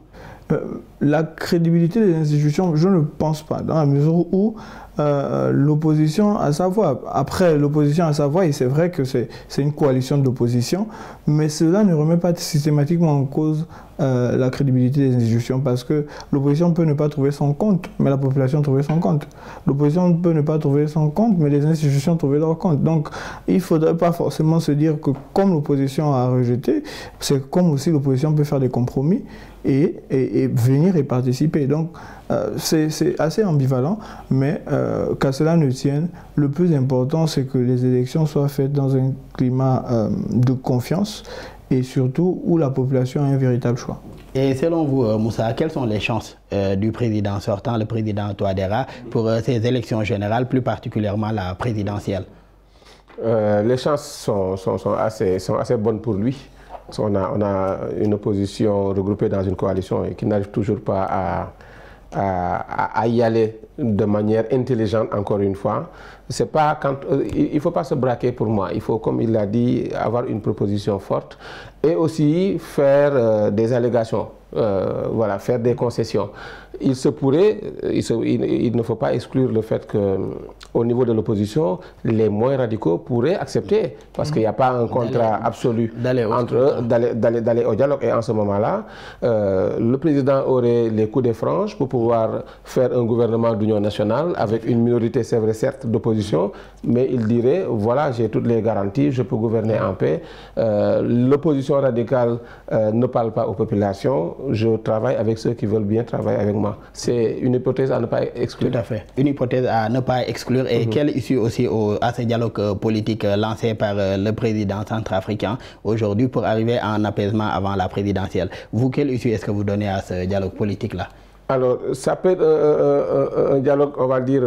Speaker 3: La crédibilité des institutions, je ne pense pas, dans la mesure où l'opposition a sa voix. Après, l'opposition a sa voix, et c'est vrai que c'est une coalition d'opposition, mais cela ne remet pas systématiquement en cause la crédibilité des institutions, parce que l'opposition peut ne pas trouver son compte, mais la population trouver son compte. L'opposition peut ne pas trouver son compte, mais les institutions trouver leur compte. Donc, il ne faudrait pas forcément se dire que comme l'opposition a rejeté, c'est comme aussi l'opposition peut faire des compromis et venir et participer. Donc, c'est assez ambivalent, mais qu'à cela ne tienne, le plus important, c'est que les élections soient faites dans un climat de confiance et surtout où la population a un véritable choix.
Speaker 1: Et selon vous, Moussa, quelles sont les chances du président sortant, le président Touadéra, pour ces élections générales, plus particulièrement la présidentielle?
Speaker 2: Les chances sont assez bonnes pour lui. On a une opposition regroupée dans une coalition et qui n'arrive toujours pas à y aller de manière intelligente, encore une fois. C'est pas il ne faut pas se braquer pour moi. Il faut, comme il l'a dit, avoir une proposition forte et aussi faire des allégations, voilà, faire des concessions. Il se pourrait, il ne faut pas exclure le fait qu'au niveau de l'opposition, les moins radicaux pourraient accepter, parce qu'il n'y a pas un contrat absolu entre d'aller au dialogue. Et en ce moment-là, le président aurait les coups de franche pour pouvoir faire un gouvernement d'union nationale avec une minorité, c'est vrai, certes, d'opposition, mais il dirait, voilà, j'ai toutes les garanties, je peux gouverner en paix. L'opposition radicale ne parle pas aux populations, je travaille avec ceux qui veulent bien travailler avec moi. C'est une hypothèse à ne pas exclure. Tout
Speaker 1: à fait. Une hypothèse à ne pas exclure. Et quelle issue aussi à ce dialogue politique lancé par le président centrafricain aujourd'hui pour arriver à un apaisement avant la présidentielle? Vous, quelle issue est-ce que vous donnez à ce dialogue politique-là?
Speaker 2: Alors, ça peut être un dialogue, on va dire,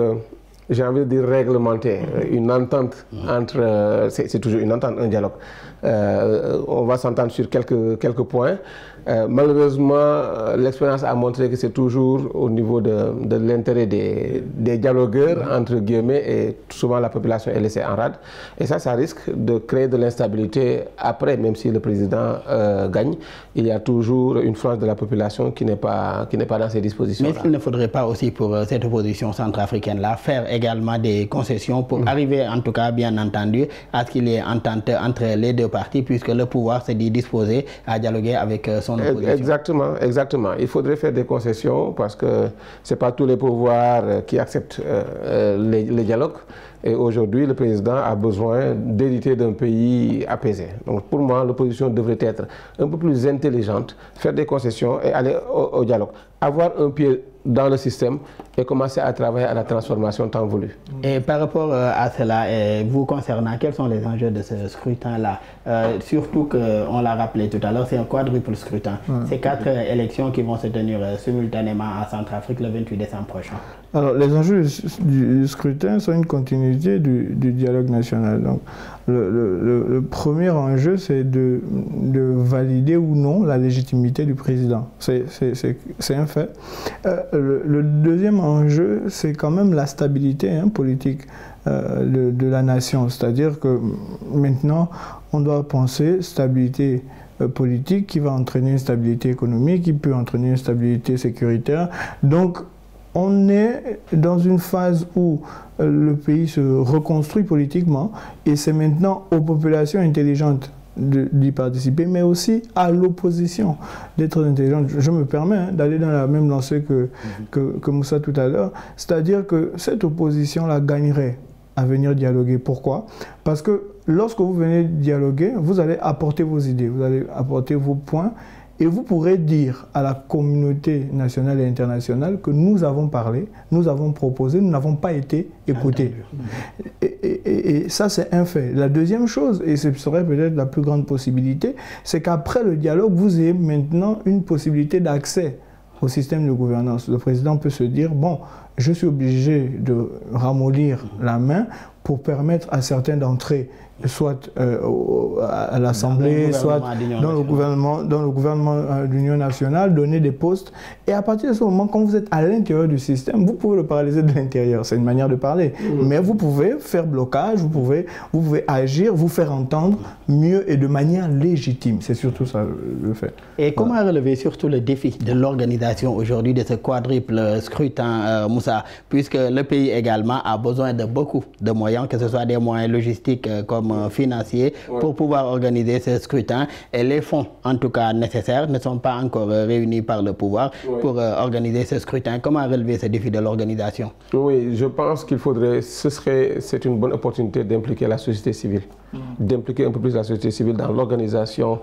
Speaker 2: j'ai envie de dire réglementé, une entente entre, c'est toujours une entente, un dialogue. On va s'entendre sur quelques points. Malheureusement, l'expérience a montré que c'est toujours au niveau de l'intérêt des dialogueurs, entre guillemets, et souvent la population est laissée en rade. Et ça risque de créer de l'instabilité après, même si le président gagne. Il y a toujours une frange de la population qui n'est pas dans ces dispositions.
Speaker 1: Mais est-ce qu'il ne faudrait pas aussi pour cette opposition centrafricaine-là faire également des concessions pour arriver, en tout cas bien entendu, à ce qu'il y ait entente entre les deux parties, puisque le pouvoir s'est dit disposé à dialoguer avec son opposition?
Speaker 2: Exactement. Il faudrait faire des concessions parce que ce n'est pas tous les pouvoirs qui acceptent les dialogues. Et aujourd'hui, le président a besoin d'hériter d'un pays apaisé. Donc pour moi, l'opposition devrait être un peu plus intelligente, faire des concessions et aller au dialogue. Avoir un pied dans le système et commencer à travailler à la transformation temps voulu.
Speaker 1: Et par rapport à cela, vous concernant, quels sont les enjeux de ce scrutin-là? Surtout qu'on l'a rappelé tout à l'heure, c'est un quadruple scrutin. C'est 4 élections qui vont se tenir simultanément en Centrafrique le 28 décembre prochain.
Speaker 3: Alors, les enjeux du scrutin sont une continuité du dialogue national. Donc, le premier enjeu, c'est de valider ou non la légitimité du président. C'est un fait. Le deuxième enjeu, c'est quand même la stabilité politique de la nation. C'est-à-dire que maintenant, on doit penser stabilité politique qui va entraîner une stabilité économique, qui peut entraîner une stabilité sécuritaire. Donc, on est dans une phase où le pays se reconstruit politiquement et c'est maintenant aux populations intelligentes d'y participer, mais aussi à l'opposition d'être intelligente. Je me permets d'aller dans la même lancée que Moussa tout à l'heure, c'est-à-dire que cette opposition-là gagnerait à venir dialoguer. Pourquoi? Parce que lorsque vous venez dialoguer, vous allez apporter vos idées, vous allez apporter vos points, et vous pourrez dire à la communauté nationale et internationale que nous avons parlé, nous avons proposé, nous n'avons pas été écoutés. Et ça, c'est un fait. La deuxième chose, et ce serait peut-être la plus grande possibilité, c'est qu'après le dialogue, vous ayez maintenant une possibilité d'accès au système de gouvernance. Le président peut se dire, bon, je suis obligé de ramollir la main pour permettre à certains d'entrer soit à l'Assemblée, soit dans le gouvernement de l'Union nationale, donner des postes. Et à partir de ce moment, quand vous êtes à l'intérieur du système, vous pouvez le paralyser de l'intérieur. C'est une manière de parler. Mais vous pouvez faire blocage, vous pouvez agir, vous faire entendre mieux et de manière légitime. C'est surtout ça le fait.
Speaker 1: Et comment relever surtout le défi de l'organisation aujourd'hui de ce quadruple scrutin, Moussa, puisque le pays également a besoin de beaucoup de moyens, que ce soit des moyens logistiques comme financiers, pour pouvoir organiser ce scrutin. Et les fonds, en tout cas nécessaires, ne sont pas encore réunis par le pouvoir pour organiser ce scrutin. Comment relever ce défi de l'organisation?
Speaker 2: Oui, je pense qu'il faudrait, c'est une bonne opportunité d'impliquer la société civile, d'impliquer un peu plus la société civile dans l'organisation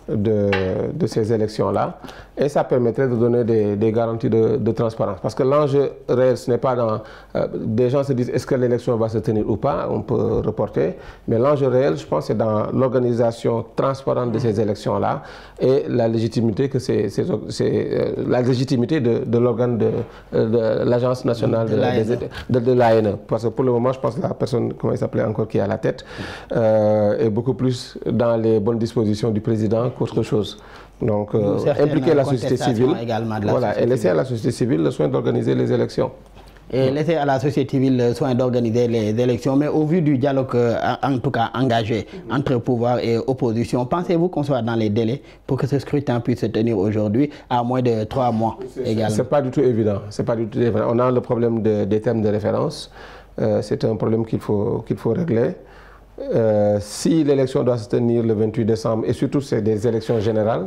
Speaker 2: de ces élections-là. Et ça permettrait de donner des garanties de transparence. Parce que l'enjeu réel, ce n'est pas dans... des gens se disent, est-ce que l'élection va se tenir ou pas? On peut reporter. Mais l'enjeu réel, je pense, c'est dans l'organisation transparente de ces élections-là et la légitimité la légitimité de l'organe de l'Agence nationale de l'ANE. Parce que pour le moment, je pense que la personne, comment il s'appelait encore, qui est à la tête, est beaucoup plus dans les bonnes dispositions du président qu'autre chose. Donc, impliquer la société civile, voilà, et laisser à la société civile le soin d'organiser les élections.
Speaker 1: Et laisser à la société civile le soin d'organiser les élections, mais au vu du dialogue, en tout cas engagé, entre pouvoir et opposition, pensez-vous qu'on soit dans les délais pour que ce scrutin puisse se tenir aujourd'hui à moins de 3 mois également?
Speaker 2: C'est pas du tout évident. C'est pas du tout évident. On a le problème des termes de référence. C'est un problème qu'il faut régler. Si l'élection doit se tenir le 28 décembre, et surtout c'est des élections générales,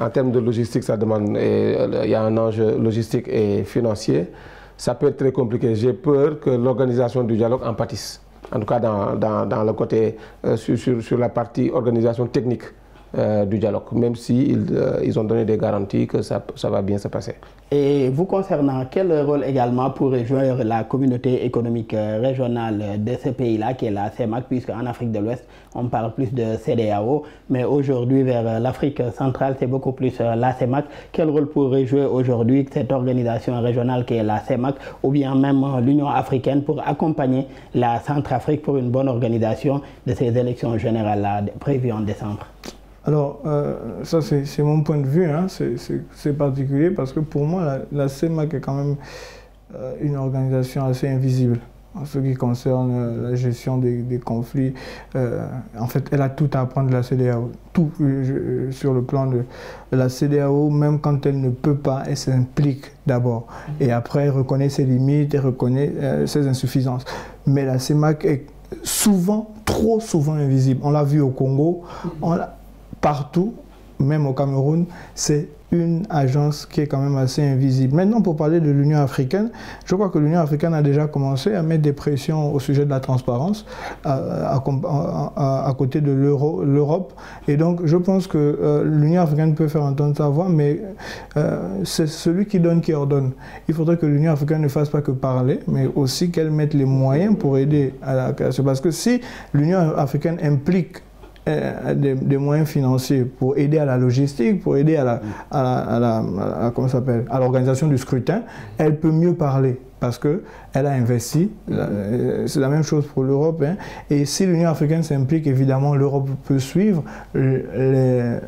Speaker 2: en termes de logistique, ça demande, il y a un enjeu logistique et financier, ça peut être très compliqué. J'ai peur que l'organisation du dialogue en pâtisse, en tout cas dans le côté, sur la partie organisation technique du dialogue, même si ils ont donné des garanties que ça va bien se passer.
Speaker 1: Et vous concernant, quel rôle également pourrait jouer la communauté économique régionale de ce pays-là, qui est la CEMAC, puisqu'en Afrique de l'Ouest, on parle plus de CEDEAO, mais aujourd'hui, vers l'Afrique centrale, c'est beaucoup plus la CEMAC. Quel rôle pourrait jouer aujourd'hui cette organisation régionale qui est la CEMAC, ou bien même l'Union africaine, pour accompagner la Centrafrique pour une bonne organisation de ces élections générales-là prévues en décembre?
Speaker 3: Alors, ça c'est mon point de vue, hein. C'est particulier parce que pour moi, la CEMAC est quand même une organisation assez invisible en ce qui concerne la gestion des conflits. En fait, elle a tout à apprendre de la CEDEAO. Tout sur le plan de la CEDEAO, même quand elle ne peut pas, elle s'implique d'abord. Et après, elle reconnaît ses limites, elle reconnaît ses insuffisances. Mais la CEMAC est souvent, trop souvent invisible. On l'a vu au Congo, partout, même au Cameroun, c'est une agence qui est quand même assez invisible. Maintenant, pour parler de l'Union africaine, je crois que l'Union africaine a déjà commencé à mettre des pressions au sujet de la transparence à côté de l'Europe. Et donc, je pense que l'Union africaine peut faire entendre sa voix, mais c'est celui qui donne qui ordonne. Il faudrait que l'Union africaine ne fasse pas que parler, mais aussi qu'elle mette les moyens pour aider à la création. Parce que si l'Union africaine implique des moyens financiers pour aider à la logistique, pour aider à l'organisation du scrutin, elle peut mieux parler parce qu'elle a investi. C'est la même chose pour l'Europe. Hein. Et si l'Union africaine s'implique, évidemment, l'Europe peut suivre, l'ONU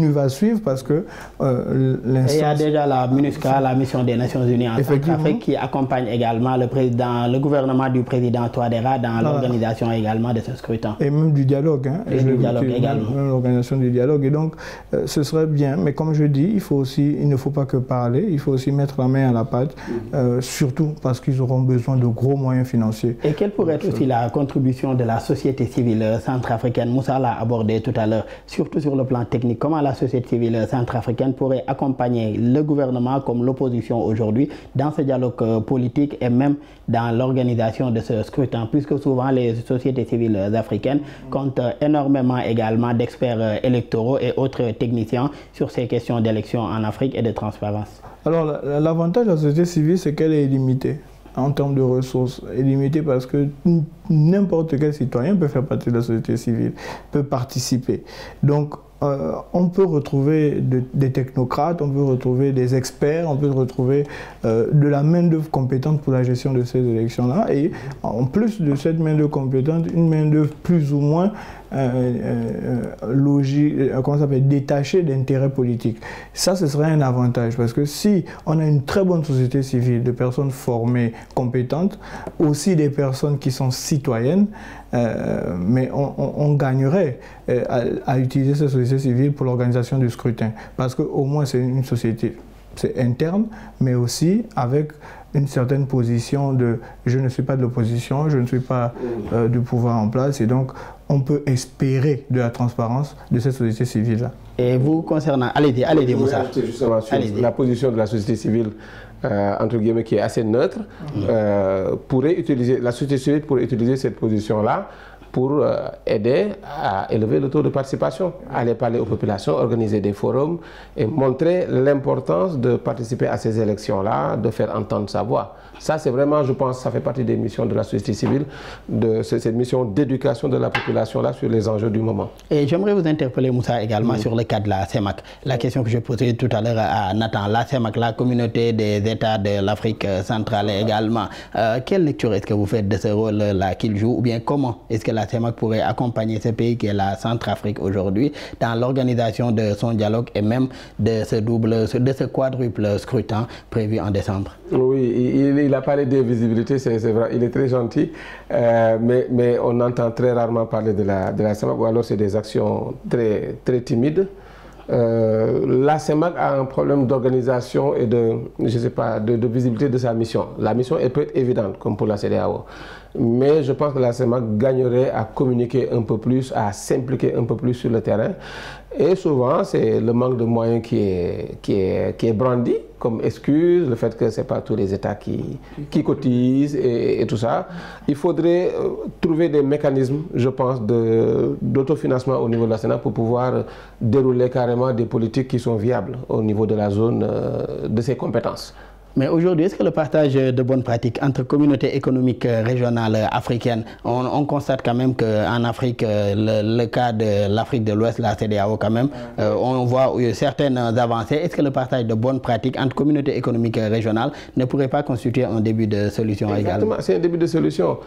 Speaker 3: va suivre parce que l'instance...
Speaker 1: Et il y a déjà la MINUSCA, la mission des Nations Unies en Centrafrique, qui accompagne également le gouvernement du président Touadéra dans l'organisation également de ce scrutin.
Speaker 3: Et même du dialogue. Hein.
Speaker 1: Et du dialogue également.
Speaker 3: Même l'organisation du dialogue. Et donc, ce serait bien. Mais comme je dis, il ne faut pas que parler, il faut aussi mettre la main à la pâte. Surtout parce qu'ils auront besoin de gros moyens financiers.
Speaker 1: Et quelle pourrait être aussi la contribution de la société civile centrafricaine? Moussa l'a abordé tout à l'heure, surtout sur le plan technique. Comment la société civile centrafricaine pourrait accompagner le gouvernement comme l'opposition aujourd'hui dans ce dialogue politique et même dans l'organisation de ce scrutin, puisque souvent les sociétés civiles africaines comptent énormément également d'experts électoraux et autres techniciens sur ces questions d'élection en Afrique et de transparence?
Speaker 3: Alors, l'avantage de la société civile, c'est qu'elle est limitée en termes de ressources. Elle est limitée parce que n'importe quel citoyen peut faire partie de la société civile, peut participer. Donc, on peut retrouver des technocrates, on peut retrouver des experts, on peut retrouver de la main-d'œuvre compétente pour la gestion de ces élections-là. Et en plus de cette main-d'œuvre compétente, une main-d'œuvre plus ou moins détachée d'intérêts politiques. Ça, ce serait un avantage parce que si on a une très bonne société civile, de personnes formées, compétentes, aussi des personnes qui sont citoyennes, mais on gagnerait à utiliser cette société civile pour l'organisation du scrutin. Parce qu'au moins, c'est une société, c'est interne, mais aussi avec une certaine position de « je ne suis pas de l'opposition, je ne suis pas du pouvoir en place ». Et donc, on peut espérer de la transparence de cette société civile-là.
Speaker 1: Et vous concernant... Allez-y, Moussa.
Speaker 2: Justement sur la position de la société civile, entre guillemets, qui est assez neutre, la société civile pourrait utiliser cette position-là pour aider à élever le taux de participation, aller parler aux populations, organiser des forums et montrer l'importance de participer à ces élections-là, de faire entendre sa voix. Ça, c'est vraiment, je pense, ça fait partie des missions de la société civile, de cette mission d'éducation de la population-là sur les enjeux du moment. Et
Speaker 1: j'aimerais vous interpeller, Moussa, également sur le cas de la CEMAC. La question que je posais tout à l'heure à Nathan, la CEMAC, la communauté des États de l'Afrique centrale également. Quelle lecture est-ce que vous faites de ce rôle-là qu'il joue, ou bien comment est-ce que la CEMAC pourrait accompagner ce pays qui est la Centrafrique aujourd'hui dans l'organisation de son dialogue et même de ce quadruple scrutin prévu en décembre?
Speaker 2: Oui, il a parlé d'invisibilité, c'est vrai, il est très gentil, mais on entend très rarement parler de la CEMAC, ou alors c'est des actions très, très timides. La CEMAC a un problème d'organisation et de visibilité de sa mission. La mission peut être évidente, comme pour la CEDEAO. Mais je pense que la CEMAC gagnerait à communiquer un peu plus, à s'impliquer un peu plus sur le terrain. Et souvent, c'est le manque de moyens qui est brandi comme excuse, le fait que ce n'est pas tous les États qui cotisent et tout ça. Il faudrait trouver des mécanismes, je pense, d'autofinancement au niveau de la CEMAC pour pouvoir dérouler carrément des politiques qui sont viables au niveau de la zone de ses compétences.
Speaker 1: Mais aujourd'hui, est-ce que le partage de bonnes pratiques entre communautés économiques régionales africaines, on constate quand même qu'en Afrique, le cas de l'Afrique de l'Ouest, la CEDEAO quand même, on voit certaines avancées. Est-ce que le partage de bonnes pratiques entre communautés économiques régionales ne pourrait pas constituer un début de solution également?
Speaker 2: Exactement, c'est un début de solution.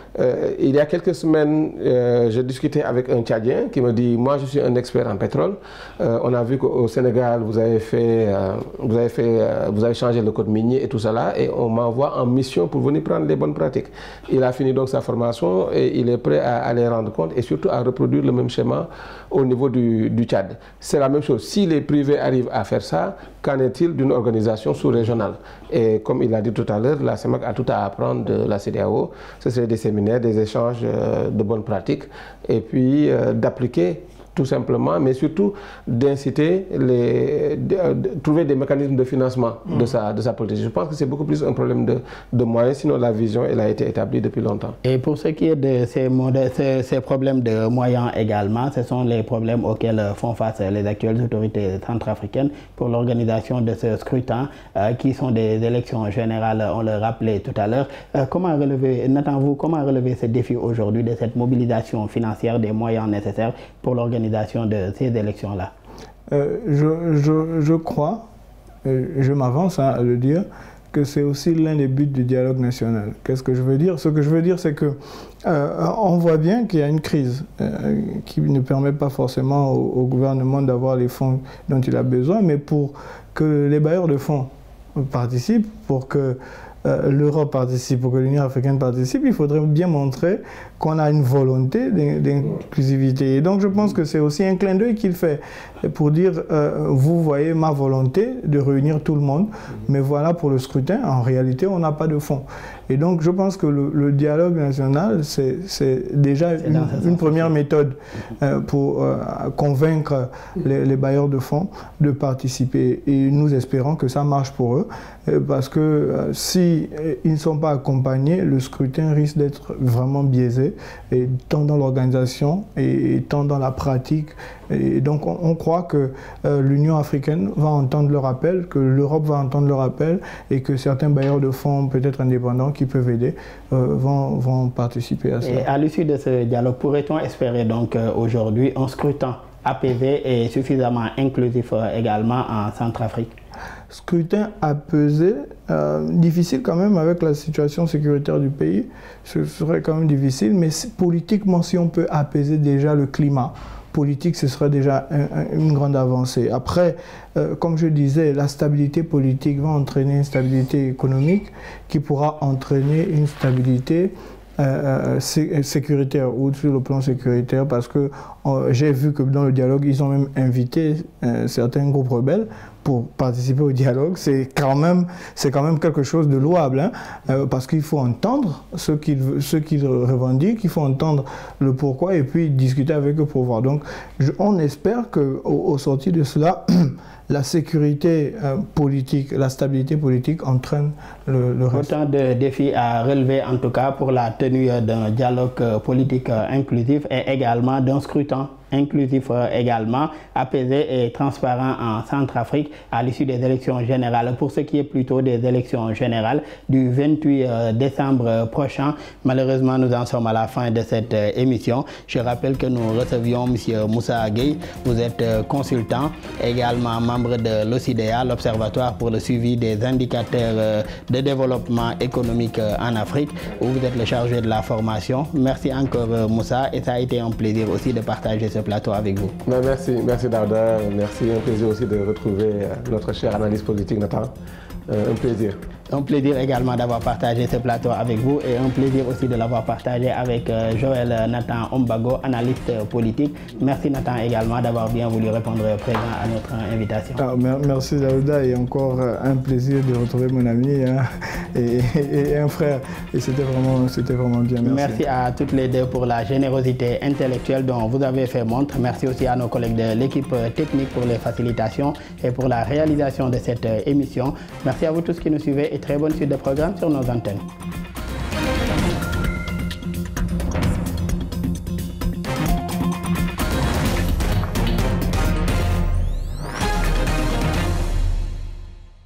Speaker 2: Il y a quelques semaines, j'ai discuté avec un Tchadien qui me dit « Moi, je suis un expert en pétrole. On a vu qu'au Sénégal, vous avez changé le code minier et tout cela, et on m'envoie en mission pour venir prendre les bonnes pratiques. » Il a fini donc sa formation et il est prêt à aller rendre compte et surtout à reproduire le même schéma au niveau du Tchad. C'est la même chose. Si les privés arrivent à faire ça, qu'en est-il d'une organisation sous-régionale? Et comme il a dit tout à l'heure, la CEMAC a tout à apprendre de la CEDEAO. Ce serait des séminaires, des échanges de bonnes pratiques et puis d'appliquer tout simplement, mais surtout d'inciter, trouver des mécanismes de financement de sa politique. Je pense que c'est beaucoup plus un problème de moyens, sinon la vision, elle a été établie depuis longtemps. Et
Speaker 1: pour ce qui est de ces problèmes de moyens également, ce sont les problèmes auxquels font face les actuelles autorités centrafricaines pour l'organisation de ce scrutin, qui sont des élections générales, on le rappelait tout à l'heure. Comment relever ce défi aujourd'hui de cette mobilisation financière des moyens nécessaires pour l'organisation de ces élections-là?
Speaker 3: Je crois, je m'avance à le dire, que c'est aussi l'un des buts du dialogue national. Qu'est-ce que je veux dire? Ce que je veux dire, c'est que on voit bien qu'il y a une crise qui ne permet pas forcément au gouvernement d'avoir les fonds dont il a besoin, mais pour que les bailleurs de fonds participent, pour que l'Europe participe, pour que l'Union africaine participe, il faudrait bien montrer qu'on a une volonté d'inclusivité. Et donc je pense que c'est aussi un clin d'œil qu'il fait pour dire, vous voyez ma volonté de réunir tout le monde, mais voilà, pour le scrutin, en réalité, on n'a pas de fonds. Et donc je pense que le dialogue national, c'est déjà une première méthode pour convaincre les bailleurs de fonds de participer. Et nous espérons que ça marche pour eux, parce que si ils ne sont pas accompagnés, le scrutin risque d'être vraiment biaisé, et tant dans l'organisation et tant dans la pratique. Et donc on croit que l'Union africaine va entendre leur appel, que l'Europe va entendre leur appel, et que certains bailleurs de fonds, peut-être indépendants, qui peuvent aider, vont participer à ça.
Speaker 1: Et à l'issue de ce dialogue, pourrait-on espérer donc aujourd'hui un scrutin apaisé et suffisamment inclusif également en Centrafrique?
Speaker 3: Scrutin apaisé, difficile quand même avec la situation sécuritaire du pays, ce serait quand même difficile, mais politiquement, si on peut apaiser déjà le climat politique, ce serait déjà une grande avancée. Après, comme je disais, la stabilité politique va entraîner une stabilité économique qui pourra entraîner une stabilité sécuritaire, ou sur le plan sécuritaire, parce que j'ai vu que dans le dialogue, ils ont même invité certains groupes rebelles pour participer au dialogue. C'est quand même quelque chose de louable, hein, parce qu'il faut entendre ce qu'ils revendiquent, il faut entendre le pourquoi et puis discuter avec eux pour voir. Donc on espère qu'au sorti de cela, la sécurité politique, la stabilité politique entraîne le reste.
Speaker 1: Autant de défis à relever en tout cas pour la tenue d'un dialogue politique inclusif et également d'un scrutin inclusif également, apaisé et transparent en Centrafrique à l'issue des élections générales. Pour ce qui est plutôt des élections générales du 28 décembre prochain, malheureusement nous en sommes à la fin de cette émission. Je rappelle que nous recevions M. Moussa Gueye. Vous êtes consultant, également membre de l'OCDEA, l'Observatoire pour le suivi des indicateurs de développement économique en Afrique, où vous êtes le chargé de la formation. Merci encore Moussa, et ça a été un plaisir aussi de partager ce plateau avec vous.
Speaker 2: Merci Daouda, merci, un plaisir aussi de retrouver notre cher analyste politique Nathan. Un plaisir.
Speaker 1: Un plaisir également d'avoir partagé ce plateau avec vous, et un plaisir aussi de l'avoir partagé avec Joël Nathan Ombago, analyste politique. Merci Nathan également d'avoir bien voulu répondre présent à notre invitation.
Speaker 3: Merci Daouda, et encore un plaisir de retrouver mon ami et un frère. Et c'était vraiment bien.
Speaker 1: Merci à toutes les deux pour la générosité intellectuelle dont vous avez fait montre. Merci aussi à nos collègues de l'équipe technique pour les facilitations et pour la réalisation de cette émission. Merci à vous tous qui nous suivez et très bonne suite de programme sur nos antennes.